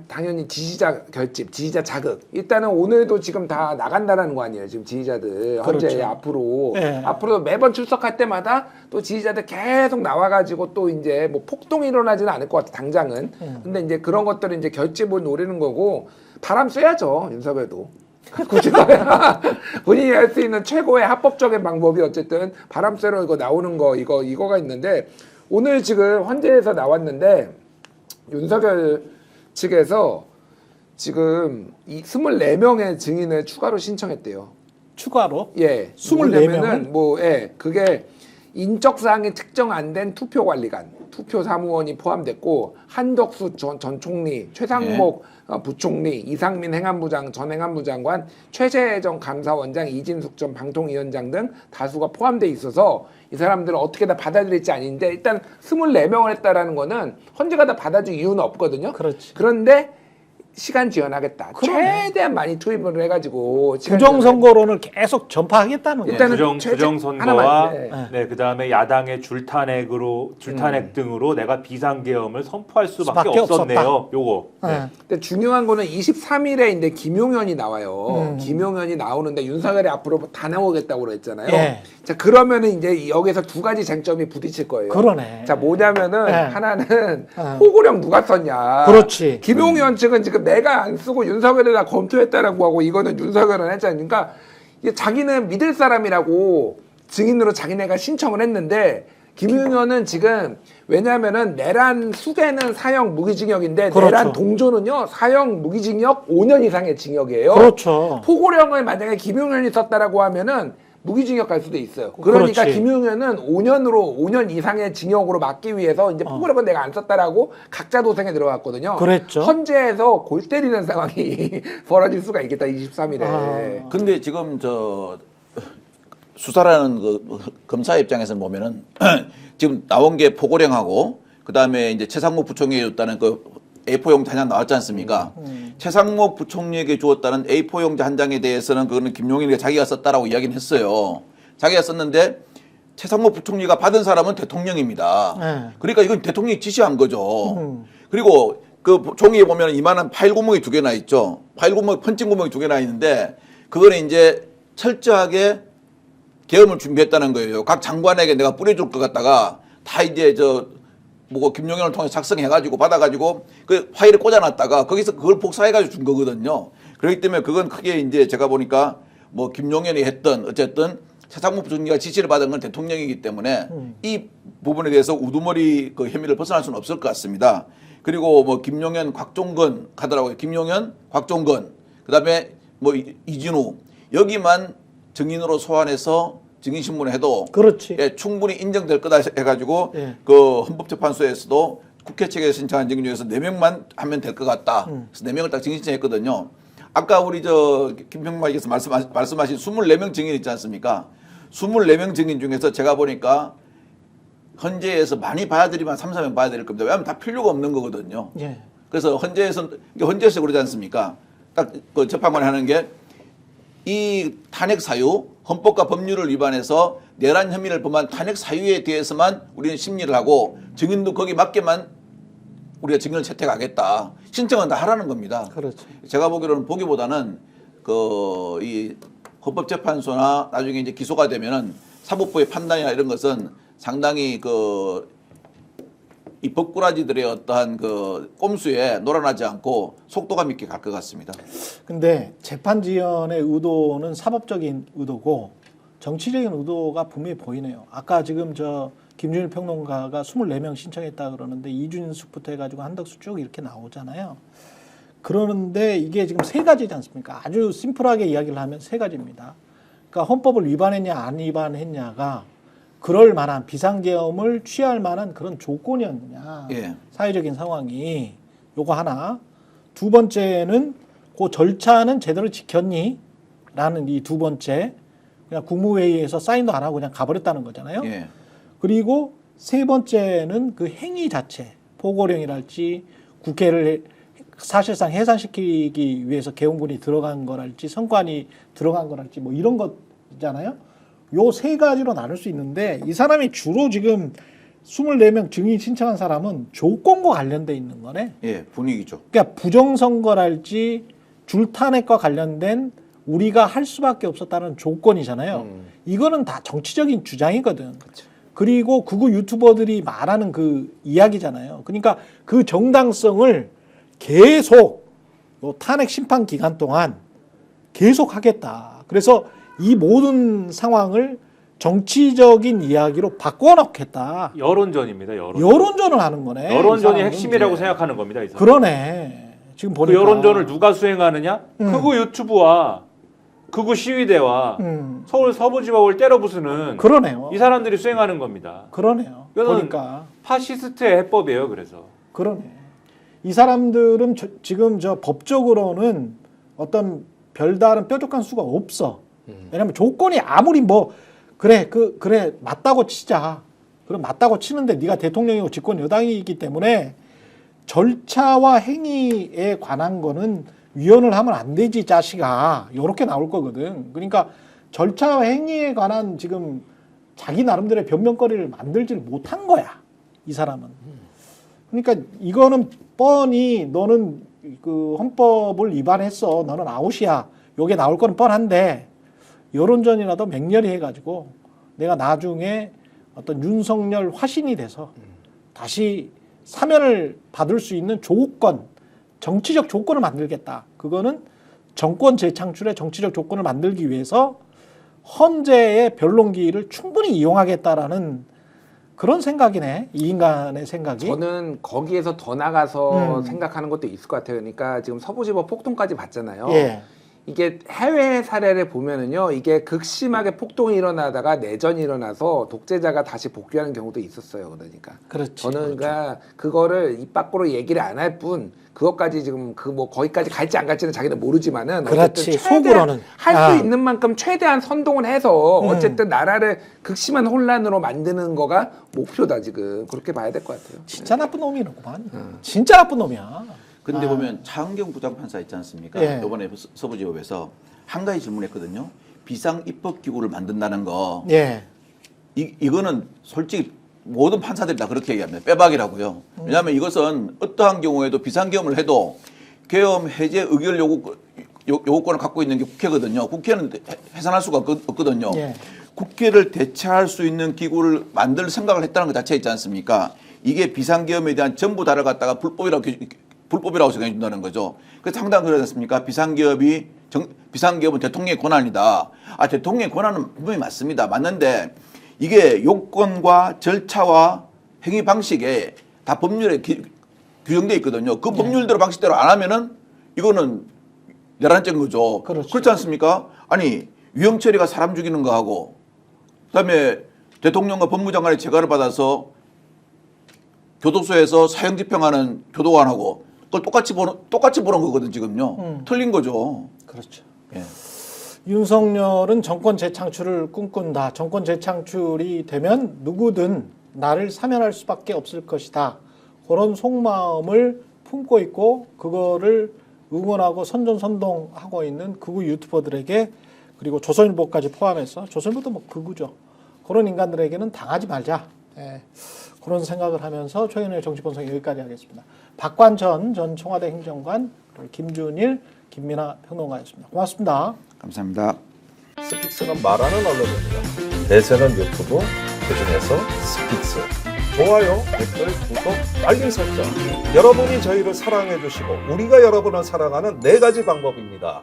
당연히 지지자 결집, 지지자 자극. 일단은 오늘도 지금 다 나간다라는 거 아니에요. 지금 지지자들 헌재에 그렇죠. 앞으로 네. 앞으로 매번 출석할 때마다 또 지지자들 계속 나와가지고 또 이제 뭐 폭동이 일어나지는 않을 것 같아 당장은. 근데 이제 그런 것들을 이제 결집을 노리는 거고 바람 쐬야죠 윤석열도. 굳이 본인이 할 수 있는 최고의 합법적인 방법이 어쨌든 바람 쐬러 이거 나오는 거 이거가 있는데 오늘 지금 헌재에서 나왔는데 윤석열 측에서 지금 이 24명의 증인을 추가로 신청했대요. 추가로? 예. 24명은? 뭐, 예. 그게 인적사항이 특정 안 된 투표관리관, 투표사무원이 포함됐고, 한덕수 전 총리, 최상목 부총리, 이상민 행안부장, 전 행안부 장관, 최재정 감사원장, 이진숙 전 방통위원장 등 다수가 포함돼 있어서 이 사람들은 어떻게 다 받아들일지 아닌데 일단 24명을 했다라는 거는 헌재가 다 받아줄 이유는 없거든요. 그렇지. 그런데 시간 지연하겠다. 그러네. 최대한 많이 투입을 해가지고 부정선거론을 계속 전파하겠다는 거예요. 일단은 부정선거와 하나만, 네, 그다음에 야당의 줄탄핵 등으로 내가 비상계엄을 선포할 수밖에 수밖에 없었네요. 요거. 네. 근데 중요한 거는 23일에 이제 김용현이 나와요. 김용현이 나오는데 윤석열이 앞으로 다 나오겠다고 그랬잖아요. 예. 자 그러면은 이제 여기서 두 가지 쟁점이 부딪힐 거예요. 그러네. 자 뭐냐면은 예. 하나는 예. 포고령 누가 썼냐. 그렇지. 김용현 측은 지금 내가 안 쓰고 윤석열이 다 검토했다라고 하고 이거는 윤석열은 했잖아요. 그러니까 이게 자기는 믿을 사람이라고 증인으로 자기네가 신청을 했는데 김용현은 지금 왜냐하면은 내란 수괴는 사형 무기징역인데 그렇죠. 내란 동조는요 사형 무기징역 5년 이상의 징역이에요. 그렇죠. 포고령을 만약에 김용현이 썼다라고 하면은 무기징역 갈 수도 있어요. 그러니까 그렇지. 김용현은 5년 이상의 징역으로 막기 위해서 이제 포고령은 내가 안 썼다라고 각자 도생에 들어갔거든요. 그랬죠. 헌재에서 골 때리는 상황이 벌어질 수가 있겠다 23일에. 근데 지금 수사라는 검사 입장에서는 보면은 지금 나온 게 포고령하고 그다음에 이제 최상목 부총리에 줬다는 그 A4 용지 한 장 나왔지 않습니까? 최상목 부총리에게 주었다는 A4 용지 한 장에 대해서는 그거는 김용현이가 자기가 썼다라고 이야기는 했어요. 자기가 썼는데 최상목 부총리가 받은 사람은 대통령입니다. 네. 그러니까 이건 대통령이 지시한 거죠. 그리고 그 종이에 보면 이만한 파일 구멍이 2개나 있죠. 파일 구멍, 펀칭 구멍이 2개나 있는데 그거는 이제 철저하게 계엄을 준비했다는 거예요. 각 장관에게 내가 뿌려줄 것 같다가 다 이제 뭐고 김용현을 통해 작성해가지고 받아가지고 그 파일에 꽂아놨다가 거기서 그걸 복사해가지고 준 거거든요. 그렇기 때문에 그건 크게 이제 제가 보니까 뭐 김용현이 했던 어쨌든 최상목 부총리가 지시를 받은 건 대통령이기 때문에 이 부분에 대해서 우두머리 그 혐의를 벗어날 수는 없을 것 같습니다. 그리고 뭐 김용현, 곽종건 하더라고요. 김용현, 곽종건 그다음에 뭐 이진우 여기만 증인으로 소환해서 증인신문을 해도 그렇지. 예, 충분히 인정될 거다 해가지고 예. 그 헌법재판소에서도 국회 측에서 신청한 증인 중에서 4명만 하면 될 것 같다. 그래서 4명을 딱 증인 신청했거든요. 아까 우리 김평마께서 말씀하신 24명 증인 있지 않습니까? 24명 증인 중에서 제가 보니까 헌재에서 많이 봐야 되리만 3, 4명 봐야 될 겁니다. 왜냐하면 다 필요가 없는 거거든요. 예. 그래서 헌재에서 그러지 않습니까? 딱 그 재판관이 하는 게 이 탄핵 사유, 헌법과 법률을 위반해서 내란 혐의를 범한 탄핵 사유에 대해서만 우리는 심리를 하고 증인도 거기 맞게만 우리가 증인을 채택하겠다. 신청은 다 하라는 겁니다. 그렇죠. 제가 보기로는 보기보다는 그 이 헌법재판소나 나중에 이제 기소가 되면은 사법부의 판단이나 이런 것은 상당히 이 법꾸라지들의 어떠한 그 꼼수에 놀아나지 않고 속도감 있게 갈 것 같습니다. 근데 재판 지연의 의도는 사법적인 의도고 정치적인 의도가 분명히 보이네요. 아까 지금 김준일 평론가가 24명 신청했다 그러는데 이준숙부터 해가지고 한덕수 쭉 이렇게 나오잖아요. 그러는데 이게 지금 세 가지지 않습니까? 아주 심플하게 이야기를 하면 세 가지입니다. 그러니까 헌법을 위반했냐 안 위반했냐가 그럴 만한 비상계엄을 취할 만한 그런 조건이었느냐. 예. 사회적인 상황이 요거 하나. 두 번째는 그 절차는 제대로 지켰니? 라는 이 두 번째. 그냥 국무회의에서 사인도 안 하고 그냥 가버렸다는 거잖아요. 예. 그리고 세 번째는 그 행위 자체, 포고령이랄지 국회를 사실상 해산시키기 위해서 개헌군이 들어간 거랄지 선관이 들어간 거랄지 뭐 이런 거잖아요. 요 세 가지로 나눌 수 있는데 이 사람이 주로 지금 24명 증인 신청한 사람은 조건과 관련돼 있는 거네. 예, 분위기죠. 그러니까 부정선거랄지 줄탄핵과 관련된 우리가 할 수밖에 없었다는 조건이잖아요. 이거는 다 정치적인 주장이거든. 그쵸. 그리고 극우 유튜버들이 말하는 그 이야기잖아요. 그러니까 그 정당성을 계속 요 탄핵 심판 기간 동안 계속 하겠다. 그래서 이 모든 상황을 정치적인 이야기로 바꿔놓겠다. 여론전입니다. 여론전. 여론전을 하는 거네. 여론전이 핵심이라고 생각하는 겁니다. 이 사람. 그러네. 지금 그 보니까 여론전을 누가 수행하느냐? 극우 유튜브와 극우 시위대와 서울 서부지법을 때려부수는 그러네요. 이 사람들이 수행하는 겁니다. 그러네요. 이거는 보니까 파시스트의 해법이에요. 그래서 그러네. 이 사람들은 지금 법적으로는 어떤 별다른 뾰족한 수가 없어. 왜냐면 조건이 아무리 그래 맞다고 치자. 그럼 맞다고 치는데 네가 대통령이고 집권 여당이기 때문에 절차와 행위에 관한 거는 위헌을 하면 안 되지 자식아. 요렇게 나올 거거든. 그러니까 절차와 행위에 관한 지금 자기 나름대로의 변명거리를 만들지를 못한 거야. 이 사람은. 그러니까 이거는 뻔히 너는 그 헌법을 위반했어. 너는 아웃이야. 요게 나올 거는 뻔한데 여론전이라도 맹렬히 해가지고 내가 나중에 어떤 윤석열 화신이 돼서 다시 사면을 받을 수 있는 조건, 정치적 조건을 만들겠다. 그거는 정권 재창출의 정치적 조건을 만들기 위해서 헌재의 변론기를 충분히 이용하겠다라는 그런 생각이네. 이 인간의 생각이. 저는 거기에서 더 나가서 생각하는 것도 있을 것 같아요. 그러니까 지금 서부지법 폭동까지 봤잖아요. 예. 이게 해외 사례를 보면은요, 이게 극심하게 폭동이 일어나다가 내전이 일어나서 독재자가 다시 복귀하는 경우도 있었어요. 그러니까. 그렇지. 저는 그러니까 그거를 입 밖으로 얘기를 안 할 뿐, 그것까지 지금 거기까지 갈지 안 갈지는 자기는 모르지만은 그렇지. 어쨌든 속으로는 할 수 있는 만큼 최대한 선동을 해서 어쨌든 나라를 극심한 혼란으로 만드는 거가 목표다 지금. 그렇게 봐야 될 것 같아요. 진짜 나쁜 놈이구만. 진짜 나쁜 놈이야. 근데 보면 차은경 부장판사 있지 않습니까? 예. 이번에 서부지법에서 한 가지 질문했거든요. 비상 입법 기구를 만든다는 거. 예. 이거는 솔직히 모든 판사들이 다 그렇게 얘기합니다. 빼박이라고요. 왜냐하면 이것은 어떠한 경우에도 비상계엄을 해도 계엄 해제 의결 요구권을 갖고 있는 게 국회거든요. 국회는 해산할 수가 없거든요. 예. 국회를 대체할 수 있는 기구를 만들 생각을 했다는 것 자체 있지 않습니까? 이게 비상계엄에 대한 전부 다를 갖다가 불법이라고 생각해 준다는 거죠. 그래서 상당히 그러지 않습니까? 비상기업은 대통령의 권한이다. 대통령의 권한은 분명히 맞습니다. 맞는데 이게 요건과 절차와 행위 방식에 다 법률에 규정되어 있거든요. 그 법률대로 방식대로 안 하면은 이거는 내란죄인 거죠. 그렇죠. 그렇지 않습니까? 아니 유영철이가 사람 죽이는 거 하고 그다음에 대통령과 법무장관의 재가를 받아서 교도소에서 사형 집행하는 교도관하고 그걸 똑같이 보는 거거든 지금요. 틀린 거죠. 그렇죠. 예. 윤석열은 정권 재창출을 꿈꾼다. 정권 재창출이 되면 누구든 나를 사면할 수밖에 없을 것이다. 그런 속마음을 품고 있고 그거를 응원하고 선전선동하고 있는 극우 유튜버들에게 그리고 조선일보까지 포함해서 조선일보도 뭐 극우죠. 그런 인간들에게는 당하지 말자. 예, 그런 생각을 하면서 최근의 정치본성 여기까지 하겠습니다. 박관전 전 청와대 행정관, 그리고 김준일, 김민하 평론가였습니다. 고맙습니다. 감사합니다. 스픽스는 말하는 언론입니다. 대세는 유튜브, 그중에서 스픽스. 좋아요, 댓글, 구독, 알림 설정. 여러분이 저희를 사랑해 주시고 우리가 여러분을 사랑하는 4가지 방법입니다.